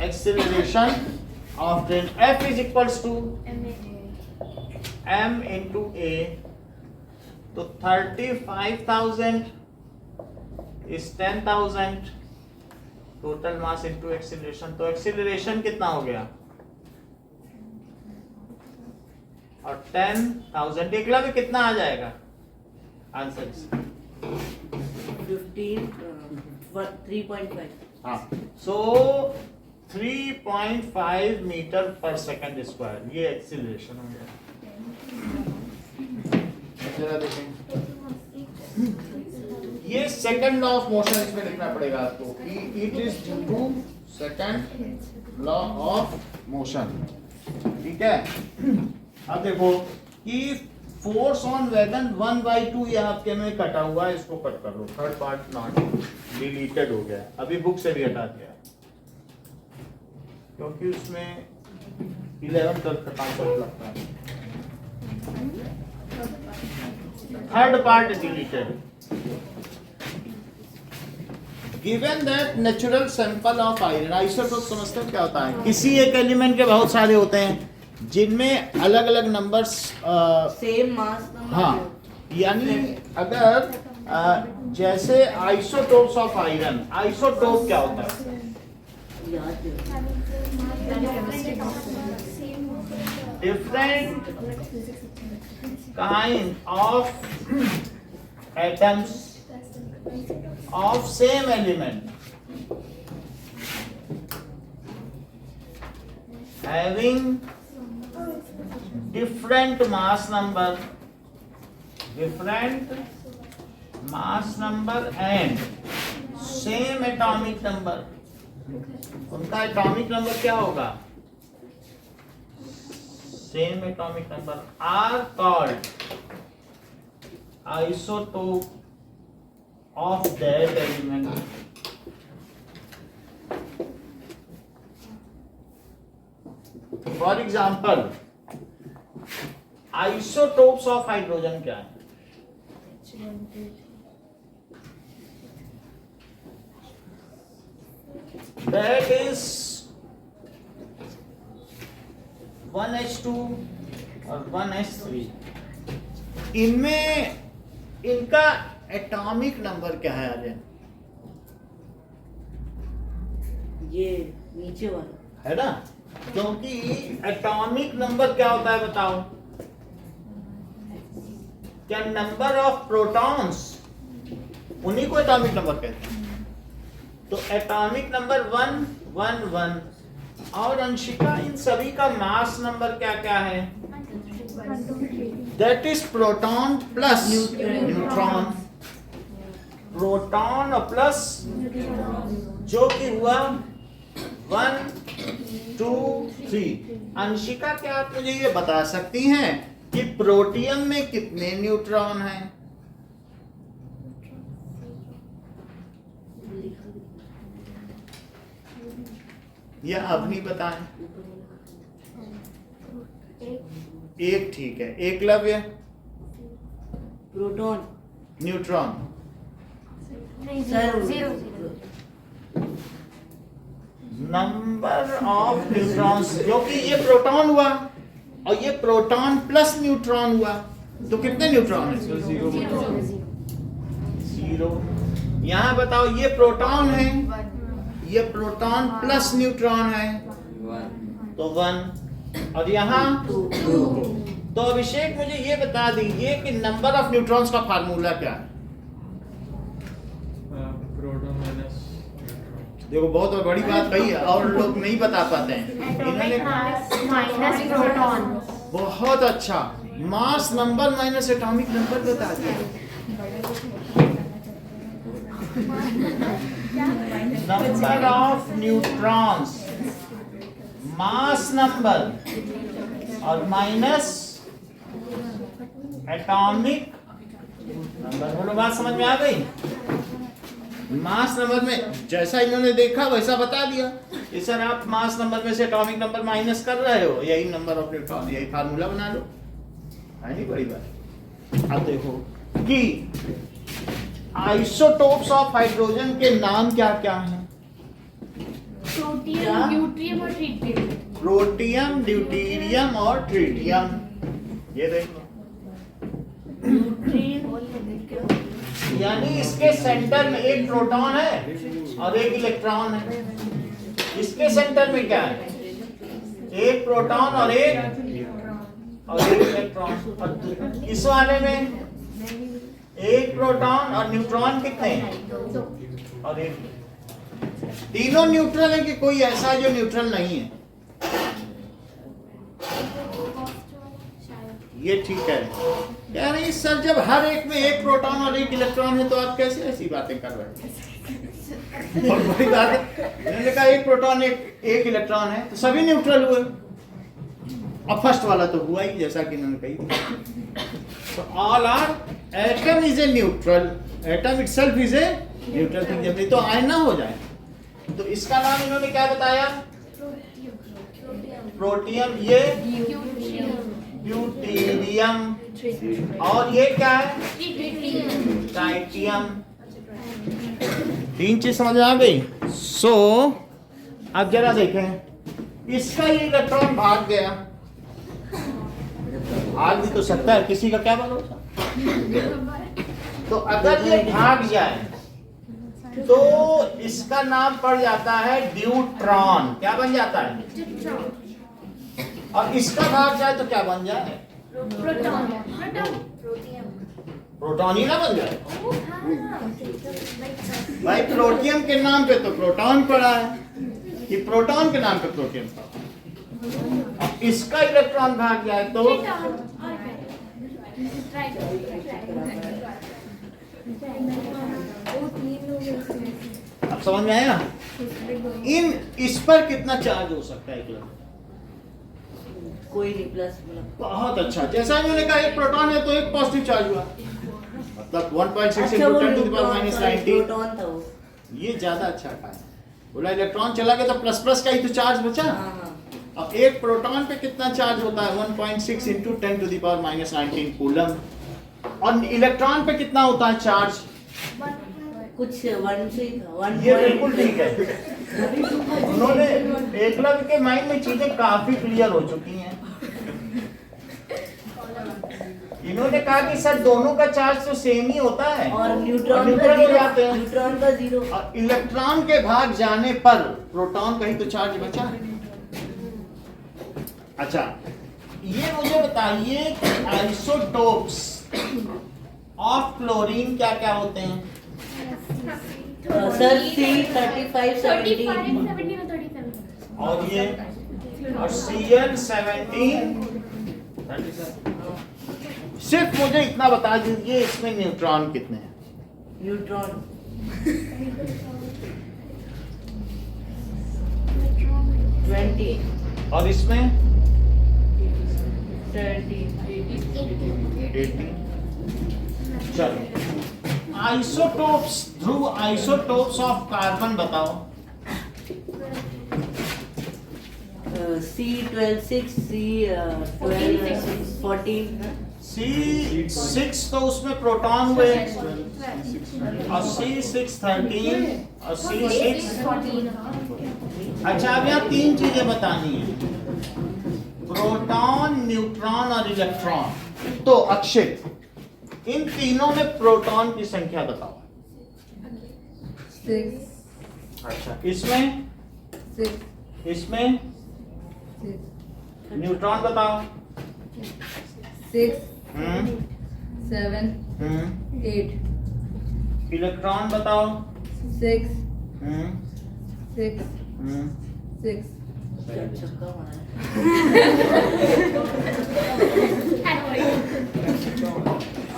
acceleration of train F is equals to m into a. तो 35,000 is 10,000 total mass into acceleration. तो acceleration कितना हो गया और 10,000 अगला भी कितना आ जाएगा आंसर 3.5. हाँ, सो 3.5 मीटर पर सेकंड स्क्वायर ये एक्सीलरेशन हो गया. जरा देखें, ये सेकंड लॉ ऑफ मोशन इसमें लिखना पड़ेगा आपको. It is due to second law of motion. ठीक है. अब देखो कि फोर्स ऑन वैगन 1/2 ये आपके में कटा हुआ है, इसको कट कर लो. थर्ड पार्ट नॉट डिलीटेड हो गया, अभी बुक से भी हटा दिया क्योंकि उसमें 11-12 का कॉन्सेप्ट लगता है. Third part deleted. Given that natural sample of iron, isotope समझते हो क्या होता है, किसी एक एलिमेंट के बहुत सारे होते हैं जिनमें अलग अलग नंबर्स सेम मास नंबर. हाँ, यानी अगर जैसे आइसोटोप्स ऑफ आयरन, आइसोटोप क्या होता है, different kind of atoms of same element having different mass number and same atomic number. उनका एटॉमिक नंबर क्या होगा, same atomic number, are called isotope of that element. For example isotopes of hydrogen क्या है? That is 1H2 और 1H3. इनमें इनका atomic number क्या है आर्यन? ये नीचे वाला है ना, क्योंकि एटॉमिक नंबर क्या होता है बताओ? क्या नंबर ऑफ प्रोटॉन्स, उन्हीं को एटॉमिक नंबर कहते हैं. तो एटॉमिक नंबर 1 1 1 और अंशिका इन सभी का मास नंबर क्या क्या है? That is proton plus neutron. Proton और प्लस जो कि हुआ 1 2 3. अंशिका क्या आप मुझे ये बता सकती हैं कि प्रोटियम में कितने न्यूट्रॉन हैं? या अब नहीं बताएं? एक ठीक है. Eklavya? Proton neutron? Sir number of neutrons, क्योंकि ये प्रोटॉन हुआ और ये प्रोटॉन प्लस न्यूट्रॉन हुआ, तो कितने न्यूट्रॉन है? 0. यहां बताओ, ये प्रोटॉन है, ये प्रोटॉन प्लस न्यूट्रॉन है 1 तो 1, और यहाँ 2. तो अभिषेक मुझे ये बता दीजिए कि नंबर ऑफ न्यूट्रॉन्स का फार्मूला क्या है? प्रोटॉन माइनस देखो बहुत बड़ी बात कही है और लोग नहीं बता पाते हैं. इन्होंने माइनस प्रोटॉन. बहुत अच्छा, mass number minus atomic number बता दिया. Number of neutrons, mass number और माइनस एटॉमिक नंबर. बोलो बात समझ में आ गई? मास नंबर में जैसा इन्होंने देखा वैसा बता दिया कि सर आप मास नंबर में से एटॉमिक नंबर माइनस कर रहे हो, यही नंबर ऑफ न्यूट्रॉन, यही फार्मूला बना लो. है नहीं बड़ी बात. अब देखो कि आइसोटोप्स ऑफ हाइड्रोजन के नाम क्या क्या हैं? प्रोटियम, ड्यूटेरियम और ट्रिटियम. प्रोटियम, ड्यूटेरियम और ट्रिटियम. ये देखो, यानी इसके सेंटर में एक प्रोटॉन है और एक इलेक्ट्रॉन है. इसके सेंटर में क्या है? एक प्रोटॉन और एक इलेक्ट्रॉन. और इस वाले में एक प्रोटॉन और न्यूट्रॉन कितने हैं? और एक. तीनों न्यूट्रल है कि कोई ऐसा है जो न्यूट्रल नहीं है? ये ठीक है. क्या नहीं सर, जब हर एक में एक प्रोटॉन और एक इलेक्ट्रॉन है तो आप कैसे ऐसी बातें कर रहे हैं? बहुत बड़ी बात है. मैंने कहा एक प्रोटॉन एक इलेक्ट्रॉन है तो सभी न्यूट्रल हुए, और फर्स्ट वाला तो हुआ ही जैसा कि इन्होंने कही. तो all are, atom is a neutral, atom itself is a neutral thing. जब नहीं तो आयना हो जाए. तो इसका नाम इन्होंने क्या बताया? प्रोटियम. ये ड्यूटेरियम. और ये क्या है? ट्राइटियम. 3 चीज समझ में आ गई. सो अब जरा देखें, इसका ये इलेक्ट्रॉन भाग गया. भाग भी तो सकता है, किसी का क्या भरोसा. तो अगर ये भाग जाए तो इसका नाम पड़ जाता है ड्यूट्रॉन. क्या बन जाता है? और इसका भाग जाए तो क्या बन जाए? प्रोटॉन ही ना बन जाए. भाई प्रोटियम के नाम पे तो प्रोटॉन पड़ा है, कि प्रोटॉन के नाम पे प्रोटियम पड़ा. इसका इलेक्ट्रॉन भाग जाए तो अब समझ में आया? इस पर कितना चार्ज हो सकता है इलेक्ट्रॉन? कोई नहीं, प्लस बहुत अच्छा. जैसा इन्होंने कहा एक प्रोटॉन है तो एक पॉजिटिव चार्ज हुआ, मतलब 1.6 अच्छा, वो 10 to the power minus 90. Proton था वो. ये ज्यादा अच्छा कहा. बोला इलेक्ट्रॉन चला गया तो प्लस प्लस का ही तो चार्ज बचा. हाँ. अब एक प्रोटॉन पे कितना चार्ज होता है 1.6 into 10 to the power minus 19 coulomb, और इलेक्ट्रॉन पे कितना होता है चार्ज? कुछ 1 से 1. ये बिल्कुल ठीक है। उन्होंने एकलव्य के माइंड में चीजें काफी क्लियर हो चुकी हैं। इन्होंने कहा कि सर दोनों का चार्ज तो सेम ही होता है और न्यूट्रॉन का न्यूट्रॉन हो 0. जाते हैं। न्यूट्रॉन का 0. और इलेक्ट्रॉन के भाग जाने पर प्रोटॉन का ही तो चार्ज बचा। अच्छा, ये मुझे बताइए कि आइसोटोप्स ऑफ क्लोरीन क्या क्या होते हैं? Sir C35 70. 17 और 37. और ये और CN17। सिर्फ मुझे इतना बता दीजिए इसमें न्यूट्रॉन कितने हैं? न्यूट्रॉन 20. और इसमें 30. 80। चलो, isotopes, Dhruv isotopes of carbon बताओ। C12 C12 14. C6 तो उसमें प्रोटॉन हुए, और C6 13 और C6। अच्छा, अब यहाँ तीन चीजें बतानी है, प्रोटॉन, न्यूट्रॉन और इलेक्ट्रॉन। तो अक्षित, इन तीनों में प्रोटॉन की संख्या बताओ। 6. अच्छा, इसमें 6. इसमें 6. न्यूट्रॉन बताओ। 6. 7. हम्म 8. इलेक्ट्रॉन बताओ। 6. हम्म 6. हम्म 6. छक्का मारा.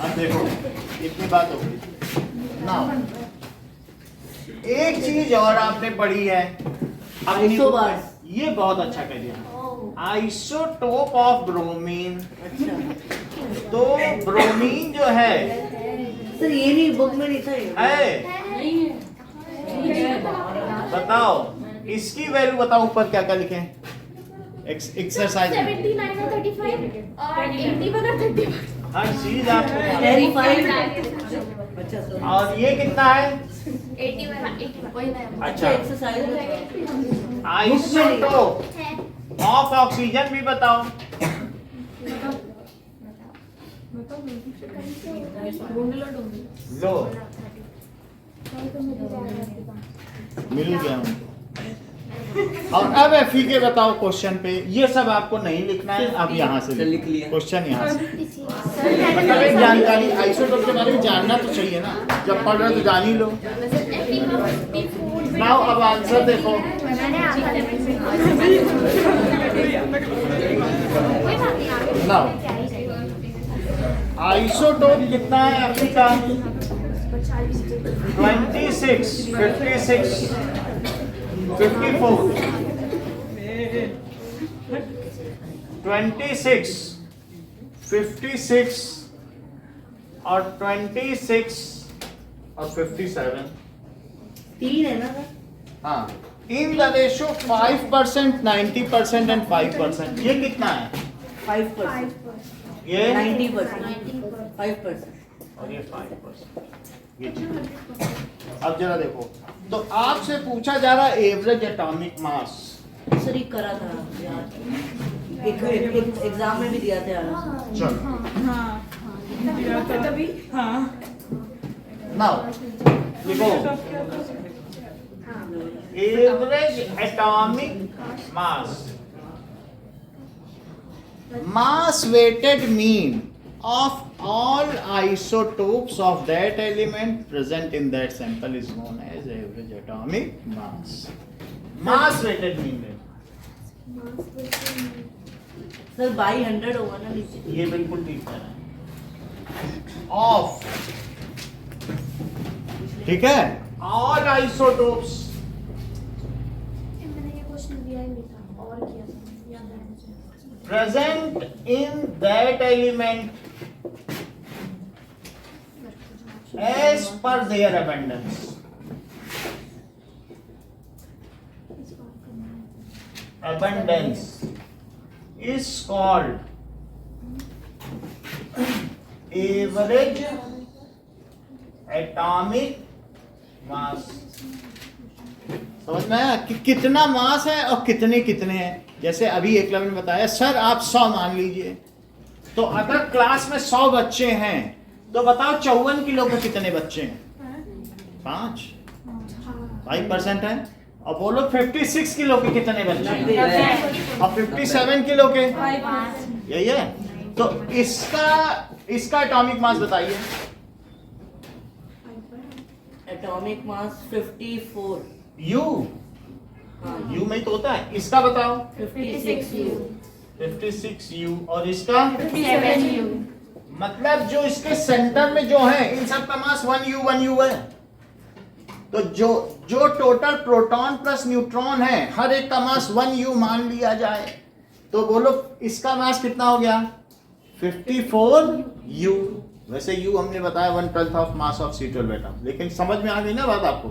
अब देखो, इतनी बात हो गई ना। एक चीज और आपने पढ़ी है, आइसोबार्स. ये बहुत अच्छा कर दिया, आइसोटोप ऑफ ब्रोमीन। अच्छा तो ब्रोमीन जो है सर, ये नहीं बुक में नहीं था ये. बताओ इसकी वैल्यू बताओ, ऊपर क्या क्या लिखे एक्सरसाइज में। 79 और 35 और 81 और 31. हर चीज आपको। 35. अच्छा सर. और ये कितना है? 81. अच्छा, एक्सरसाइज में आइसोटोप ऑफ ऑक्सीजन भी बताओ। लो, मिल गया उनको। और अब एफी के बताओ क्वेश्चन पे। ये सब आपको नहीं लिखना है, अब यहाँ से चल लिख लिया। क्वेश्चन यहाँ से। मतलब एक जानकारी आइसोटोप के बारे में जानना तो चाहिए ना, जब पढ़ रहे हो तो जान ही लो। नाउ अब आंसर देखो। नाउ आइसोटोप कितना है एफी का? 26, 56, 54, 26, 56 और 26 और 57। 3 है ना सर? हाँ, इन द रेशो 5%, 90% एंड 5%। ये कितना है? 5%. ये 90%. 5%. और ये 5%। ये चीज़। अब जरा देखो, तो आपसे पूछा जा रहा है एवरेज एटॉमिक मास। सर ये करा था यार, एक एग्जाम में भी दिया था यार. चलो, हाँ नाउ लिखो average atomic mass, mass weighted mean of all isotopes of that element present in that sample is known as average atomic mass. Mass weighted mean है। सर बाई 100 होगा ना नीचे. ये बिल्कुल ठीक है। ऑफ, ठीक है, all isotopes। मैंने ये क्वेश्चन दिया ही नहीं था और किया था, याद है मुझे। present in that element as per their abundance, abundance is called average atomic mass. समझ में आया कि कितना मास है और कितने कितने हैं. जैसे अभी एक ने बताया सर आप 100 मान लीजिए, तो अगर क्लास में 100 बच्चे हैं तो बताओ 54 किलो के कितने बच्चे हैं? 5% है. और बोलो 56 किलो के कितने बच्चे हैं? और 57 किलो के, यही है. तो इसका एटॉमिक मास बताइए. Atomic mass 54. यू यू में तो होता है. इसका बताओ. 56 U. 56 यू. और इसका 57U. मतलब जो इसके सेंटर में जो है इन सब का मास 1U है. तो जो टोटल प्रोटॉन प्लस न्यूट्रॉन है हर एक का मास 1U मान लिया जाए, तो बोलो इसका मास कितना हो गया? 54U. वैसे U हमने बताया 1/12 of mass of C12 atom, लेकिन समझ में आ गई ना बात आपको.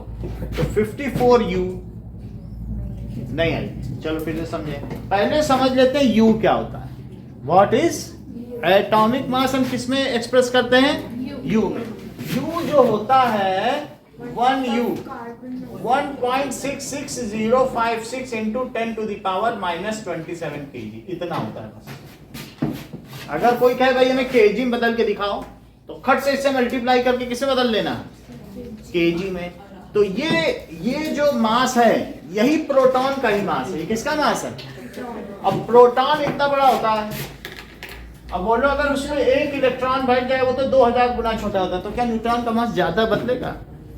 तो 54U नहीं आई. चलो फिर से समझे. पहले समझ लेते हैं U क्या होता है. What is atomic mass? हम किस में एक्सप्रेस करते हैं? U में. U जो होता है 1U 1.66056 into 10 to the power -27 kg. इतना होता है बस. अगर कोई कहे भाई हमें केजी में बदल के दिखाओ, तो खट से इससे मल्टीप्लाई करके किसे बदल लेना? केजी में. तो ये जो मास है यही प्रोटॉन का ही मास है. ये किसका मास है? अब प्रोटॉन इतना बड़ा होता है. अब बोलो अगर उसमें एक इलेक्ट्रॉन बढ़ जाए वो तो 2000 गुना छोटा होता है, तो क्या न्यूट्रॉन का मास ज्यादा बदलेगा?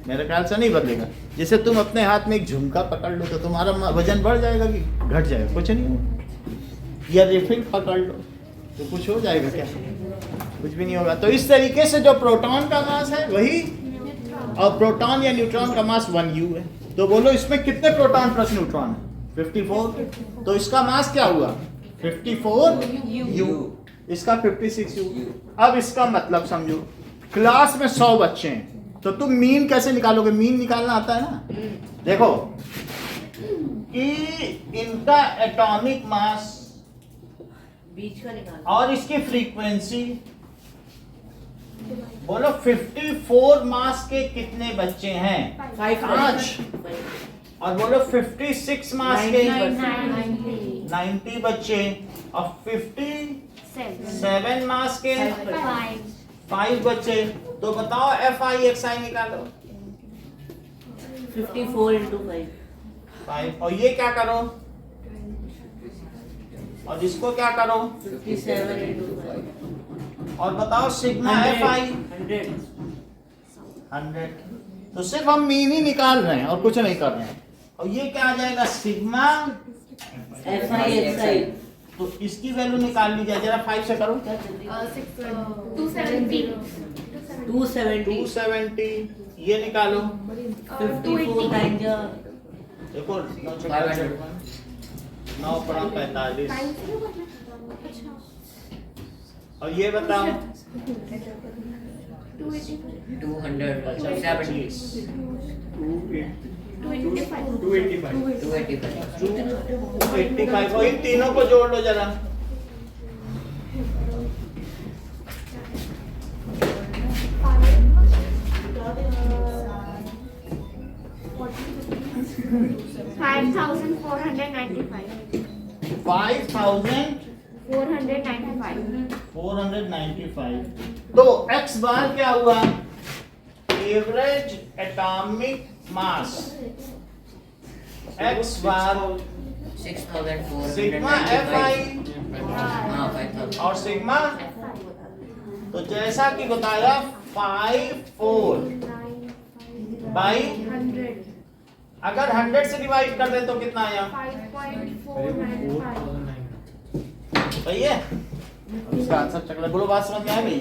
मेरे ख्याल से नहीं बदलेगा. जैसे तुम अपने हाथ में एक झुमका पकड़ लो तो तुम्हारा वजन बढ़ जाएगा कि घट जाएगा? कुछ नहीं होगा. या रिफिल पकड़ लो तो कुछ हो जाएगा क्या? कुछ भी नहीं होगा. तो इस तरीके से जो प्रोटॉन का मास है वही, और प्रोटॉन या न्यूट्रॉन का मास 1U है. तो बोलो इसमें कितने प्रोटॉन प्लस न्यूट्रॉन है? 54. तो इसका मास क्या हुआ? 54U. इसका 56U. अब इसका मतलब समझो, क्लास में 100 बच्चे हैं तो तुम मीन कैसे निकालोगे? मीन निकालना आता है ना. देखो कि इनका एटॉमिक मास बीच का निकाल. और इसकी फ्रीक्वेंसी. बोलो 54 मास के कितने बच्चे हैं? 5. और बोलो 56 मास के 90 बच्चे. और 57 मास के 5 बच्चे. तो बताओ FI/XI निकालो. 54 into 5. और ये क्या करो? और इसको क्या करो? 57 into 5. और बताओ सिग्मा FI 100. तो सिर्फ हम मीन ही निकाल रहे हैं और कुछ नहीं कर रहे हैं. और ये क्या आ जाएगा? Sigma FI/XI. तो इसकी वैल्यू निकाल लीजिए जरा. 5 से करो. 270. ये निकालो. 54 times देखो 9 पड़ा 45. और ये बताओ 270. 285. और इन तीनों को जोड़ लो जरा. $5,495. तो x बार क्या हुआ? एवरेज एटॉमिक मास. x बार 6495. सिग्मा FI हाँ 5000. और सिग्मा. तो जैसा कि बताया 54 बाई, अगर 100 से डिवाइड कर दे तो कितना आया? 5.495. सही है. इसका आंसर चकला. बोलो बात समझ में आ गई?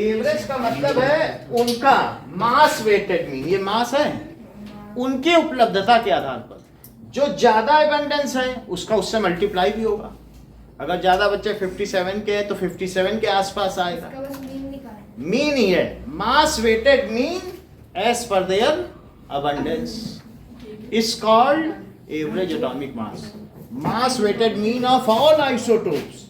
एवरेज का मतलब है उनका मास वेटेड मीन. ये मास है उनके उपलब्धता के आधार पर. जो ज्यादा एबंडेंस है उसका उससे मल्टीप्लाई भी होगा. अगर ज्यादा बच्चे 57 के हैं तो 57 के आसपास आएगा. मीन ही है. Mass weighted mean as per their abundance is called average atomic mass, mass weighted mean of all isotopes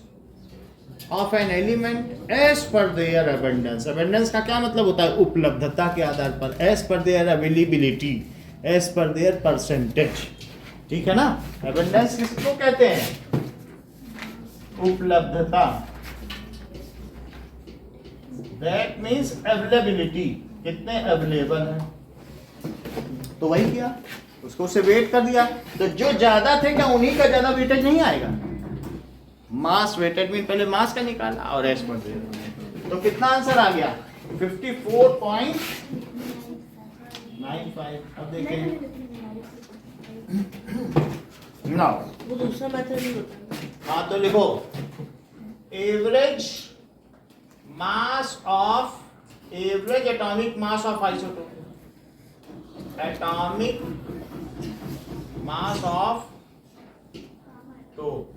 of an element as per their abundance. Abundance का क्या मतलब होता है? उपलब्धता के आधार पर, as per their availability, as per their percentage, ठीक है ना। अबंडेंस किसको कहते हैं? उपलब्धता, दैट मीन्स अवेलेबिलिटी, कितने अवेलेबल है। तो वही किया, उसको उसे वेट कर दिया, तो जो ज्यादा थे क्या उन्हीं का ज्यादा वेटेज नहीं आएगा? मास वेटेड मीन पहले मास का निकाला और एस पर दिया, तो कितना आंसर आ गया? 54.95। अब देखें नाउ, वो दूसरा मेथड नहीं होता। हाँ तो लिखो average mass of, average atomic mass of isotope, atomic mass of टोप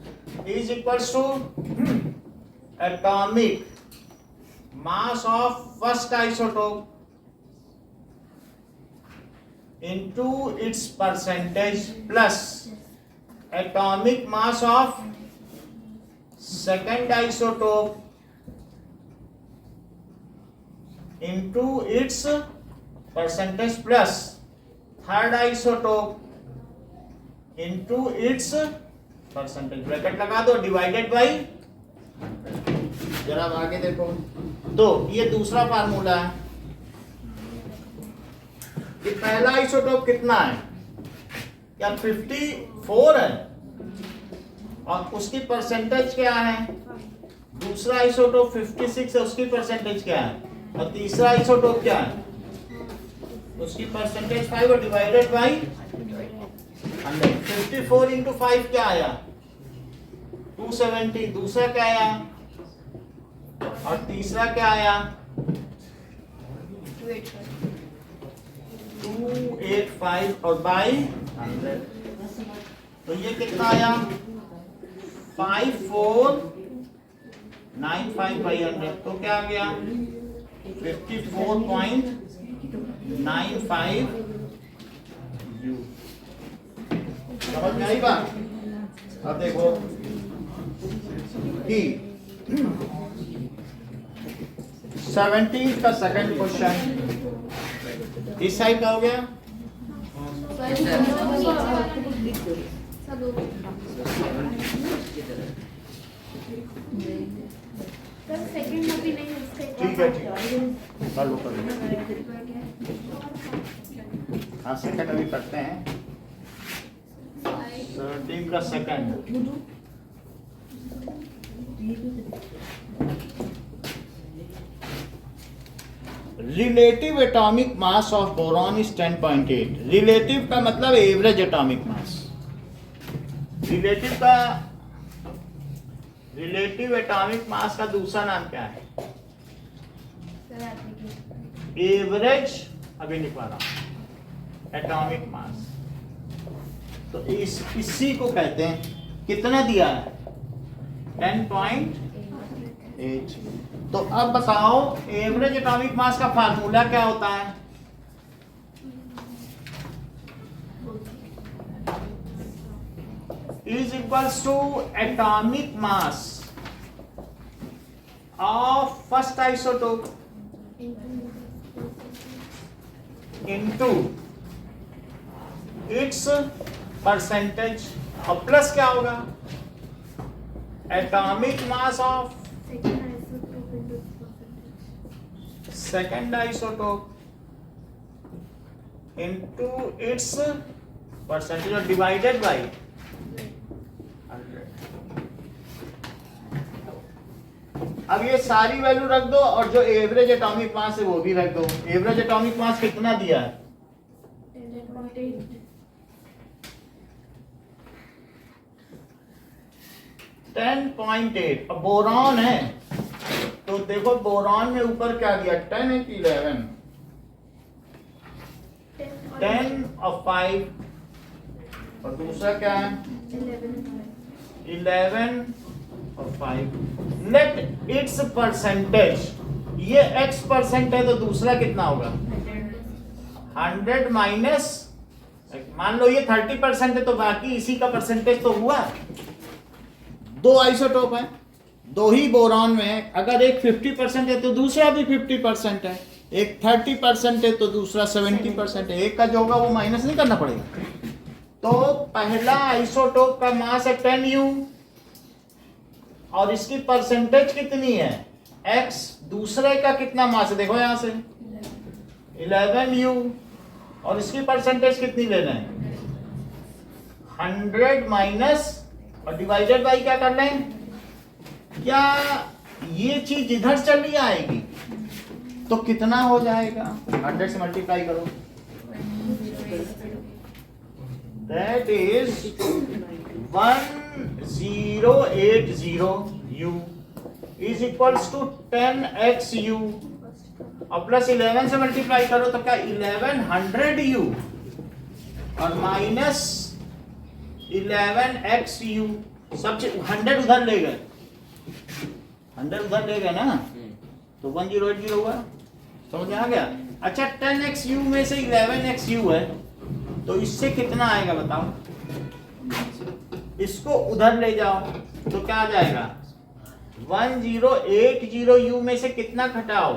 is equals to atomic mass of first isotope into its percentage plus atomic mass of second isotope into its percentage plus third isotope into its percentage. Bracket लगा दो, divided by, जरा आगे देखो, तो ये दूसरा formula है कि पहला आइसोटोप कितना है? क्या 54 है और उसकी परसेंटेज क्या है? दूसरा आइसोटोप 56 है, उसकी परसेंटेज क्या है? और तीसरा आइसोटोप क्या है? उसकी परसेंटेज 5 और डिवाइडेड बाई 54 इंटू 5 क्या आया? 270। दूसरा क्या आया और तीसरा क्या आया? 285 और बाई 100, तो ये कितना आया? 5495 बाई 100, तो क्या आ गया? 54.95 जूल। समझ में आई बात? अब देखो कि 17 का सेकंड क्वेश्चन इस साइड का हो गया। सेकंड में भी नहीं उसका ठीक है, ठीक है, कर लो कर लो। हाँ सेकंड अभी करते हैं। 17 का second, relative atomic mass of boron is 10.8। Relative का मतलब एवरेज एटॉमिक मास। रिलेटिव एटॉमिक मास का दूसरा नाम क्या है? एवरेज, अभी लिखवा रहा हूं, एटॉमिक मास। तो इसी को कहते हैं, कितना दिया है? 10.8। तो अब बताओ एवरेज एटॉमिक मास का फार्मूला क्या होता है? Is equals to atomic mass of first isotope into its percentage, और प्लस क्या होगा? Atomic mass of second isotope into its percentage और डिवाइडेड बाई 100। अब ये सारी वैल्यू रख दो और जो एवरेज एटॉमिक मास है वो भी रख दो। एवरेज एटॉमिक मास कितना दिया है? 10.8। अब बोरॉन है तो देखो बोरॉन में ऊपर क्या दिया? 10 है कि 11? 10 और 5, और दूसरा क्या है? 11 और 5। लेट इट्स परसेंटेज, ये x% है तो दूसरा कितना होगा? 100 माइनस, मान लो ये 30% है तो बाकी इसी का परसेंटेज तो हुआ। दो आइसोटोप है, दो ही बोरॉन में है, अगर एक 50% है तो दूसरा भी 50% है, एक 30% है तो दूसरा 70% है, एक का जो होगा वो माइनस नहीं करना पड़ेगा। तो पहला आइसोटोप का मास है 10U और इसकी परसेंटेज कितनी है x, दूसरे का कितना मास है देखो यहां से 11U और इसकी परसेंटेज कितनी लेना है 100 माइनस और डिवाइडेड बाई क्या कर लें, क्या ये चीज इधर चली आएगी तो कितना हो जाएगा 100 से मल्टीप्लाई करो, that is 1080U is equals to 10XU और प्लस 11 से मल्टीप्लाई करो तो क्या 1100U और माइनस 11XU, सब 100 उधर ले गए, 100 उधर ले गए ना, तो 1080 हुआ, समझ में आ गया। अच्छा 10XU में से 11XU है तो इससे कितना आएगा बताओ, इसको उधर ले जाओ तो क्या आ जाएगा 1080U में से कितना घटाओ,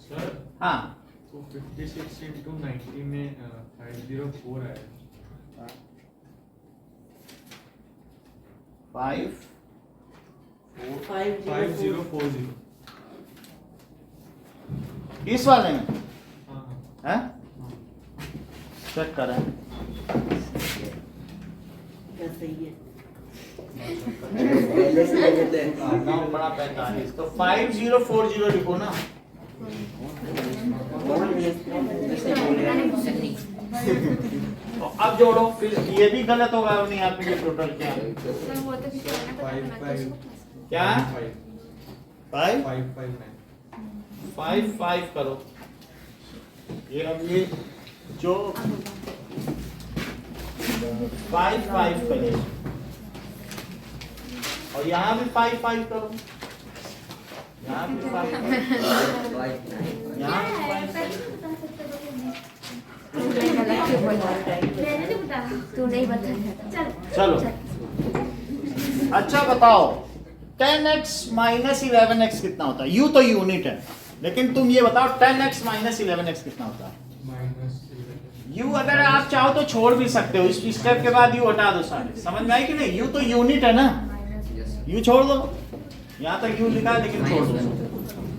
सर हाँ तो 56 into 90 में 504 आएगा। 5040 इस वाले में हाँ है, चेक करें क्या सही है पहले से ले लेते हैं। 9 बड़ा 45 तो 5040 लिखो ना, तो अब जोड़ो फिर ये भी गलत होगा नहीं यहाँ पे ये टोटल क्या है? क्या 5 5 करो, ये अब ये जो 5 करिए और यहाँ भी 5 करो, यहाँ भी 5 यहाँ भी 5 तू नहीं बता, चलो अच्छा बताओ 10x माइनस 11x कितना होता है, यू तो यूनिट है लेकिन तुम ये बताओ 10x माइनस 11x कितना होता है। यू अगर आप चाहो तो छोड़ भी सकते हो, इस स्टेप के बाद यू हटा दो सारे, समझ में आई कि नहीं, यू तो यूनिट है ना, यू छोड़ दो, यहाँ तक यू लिखा है लेकिन छोड़ दो,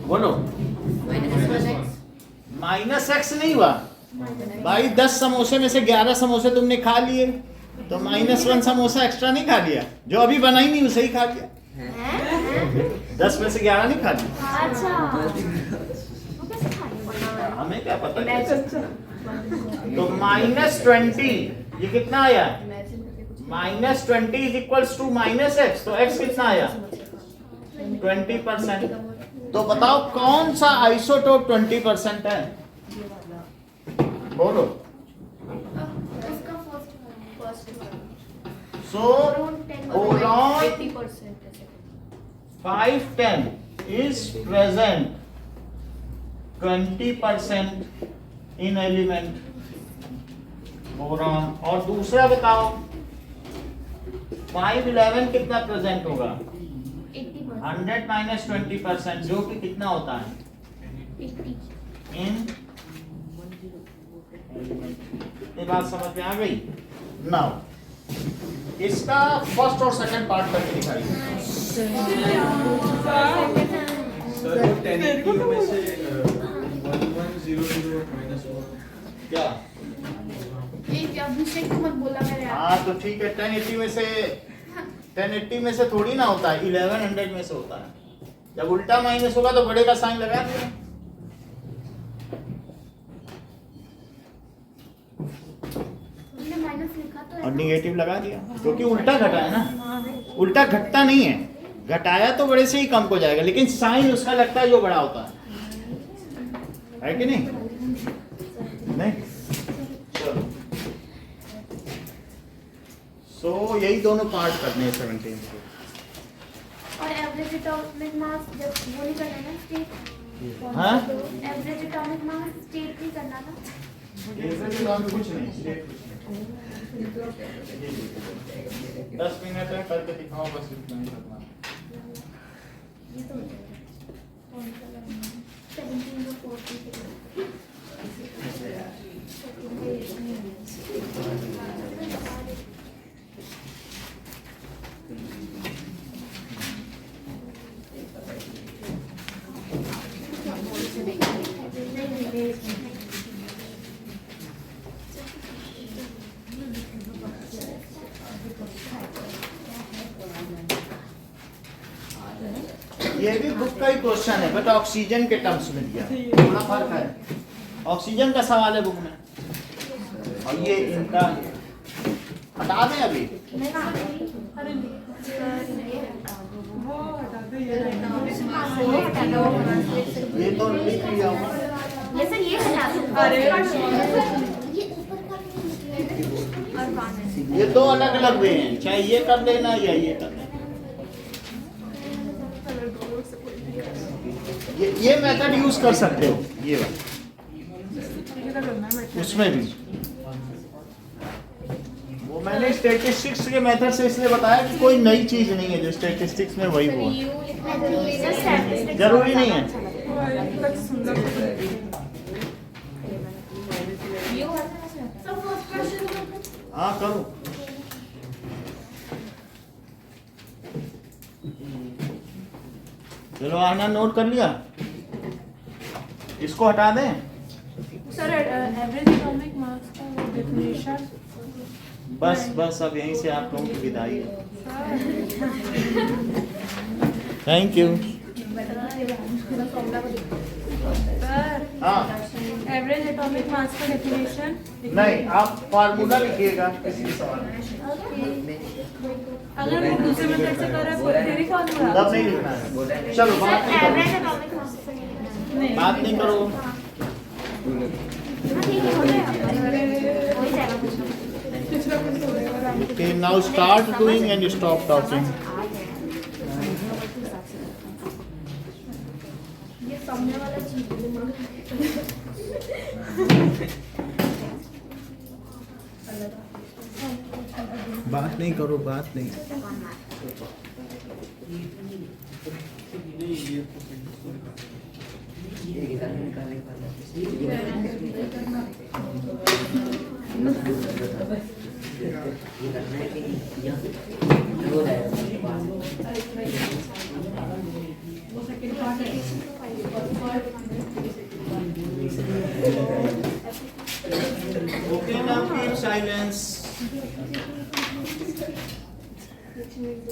बोलो माइनस एक्स नहीं हुआ भाई, 10 समोसे में से 11 समोसे तुमने खा लिए तो -1 समोसा एक्स्ट्रा नहीं खा लिया, जो अभी बना ही नहीं उसे ही खा लिया, 10 में से 11 नहीं खा लिया, अच्छा हमें क्या पता है। तो -20 ये कितना आया, -20 इज इक्वल्स टू -x, तो x कितना आया 20%। तो बताओ कौन सा आइसोटोप 20% है, बोलो। So boron 510 is present 20% in element boron, और दूसरा बताओ 511 कितना प्रेजेंट होगा 100 माइनस 20% जो कि कितना होता है इन ये बात समझ में आ गई। नाउ इसका फर्स्ट और सेकंड पार्ट करके दिखाइए। सर 1080 में से 1100 माइनस क्या हाँ तो ठीक है, 1080 में से 1080 में से थोड़ी ना होता है, 1100 में से होता है, जब उल्टा माइनस होगा तो बड़े का साइन लगा दिया। और निगेटिव लगा दिया क्योंकि उल्टा घटा है ना, उल्टा घटता नहीं है, घटाया तो बड़े से ही कम हो जाएगा लेकिन साइन उसका लगता है जो बड़ा होता है कि नहीं, नहीं चलो सो यही दोनों पार्ट करने हैं 17 के। और एवरेज एटॉमिक मास जब वो नहीं करना ना स्टेट, हाँ एवरेज एटॉमिक मास स्टेट नहीं करना ना, लेजर के नाम कुछ नहीं, 10 मिनट है, करके दिखाओ बस, इतना ही करना। ये भी बुक का ही क्वेश्चन है, बट ऑक्सीजन के टर्म्स में दिया, थोड़ा फर्क है। ऑक्सीजन का सवाल है बुक में, और ये इनका हटा दें अभी। ये तो लिख लिया होगा। ये सर ये हटा दो। ये दो अलग अलग वे हैं, चाहे ये कर लेना या ये कर लेना। ये मेथड यूज कर सकते हो, ये वाला उसमें भी। वो मैंने स्टैटिस्टिक्स के मेथड से इसलिए बताया कि कोई नई चीज नहीं है, जो स्टैटिस्टिक्स में वही वो है। जरूरी नहीं है। हाँ करो। चलो आना, नोट कर लिया, इसको हटा दें। सर एवरेज इकोनॉमिक मार्क्स का वो डेफिनेशन। बस बस अब यहीं से आप लोगों की विदाई है। Thank you. सर हाँ एवरेज इकोनॉमिक मार्क्स का डेफिनेशन। नहीं, आप फार्मूला लिखिएगा किसी सवाल में, अगर वो दूसरे मेथड से कर रहा है फिर ही फार्मूला। तब नहीं लिखना है। चलो बात नहीं करो, एवरेज एटॉमिक मास बात नहीं करो। Okay, now start doing and stop talking. ये सामने वाला चीज बात नहीं करो, बात नहीं। Okay, now keep silence. Which means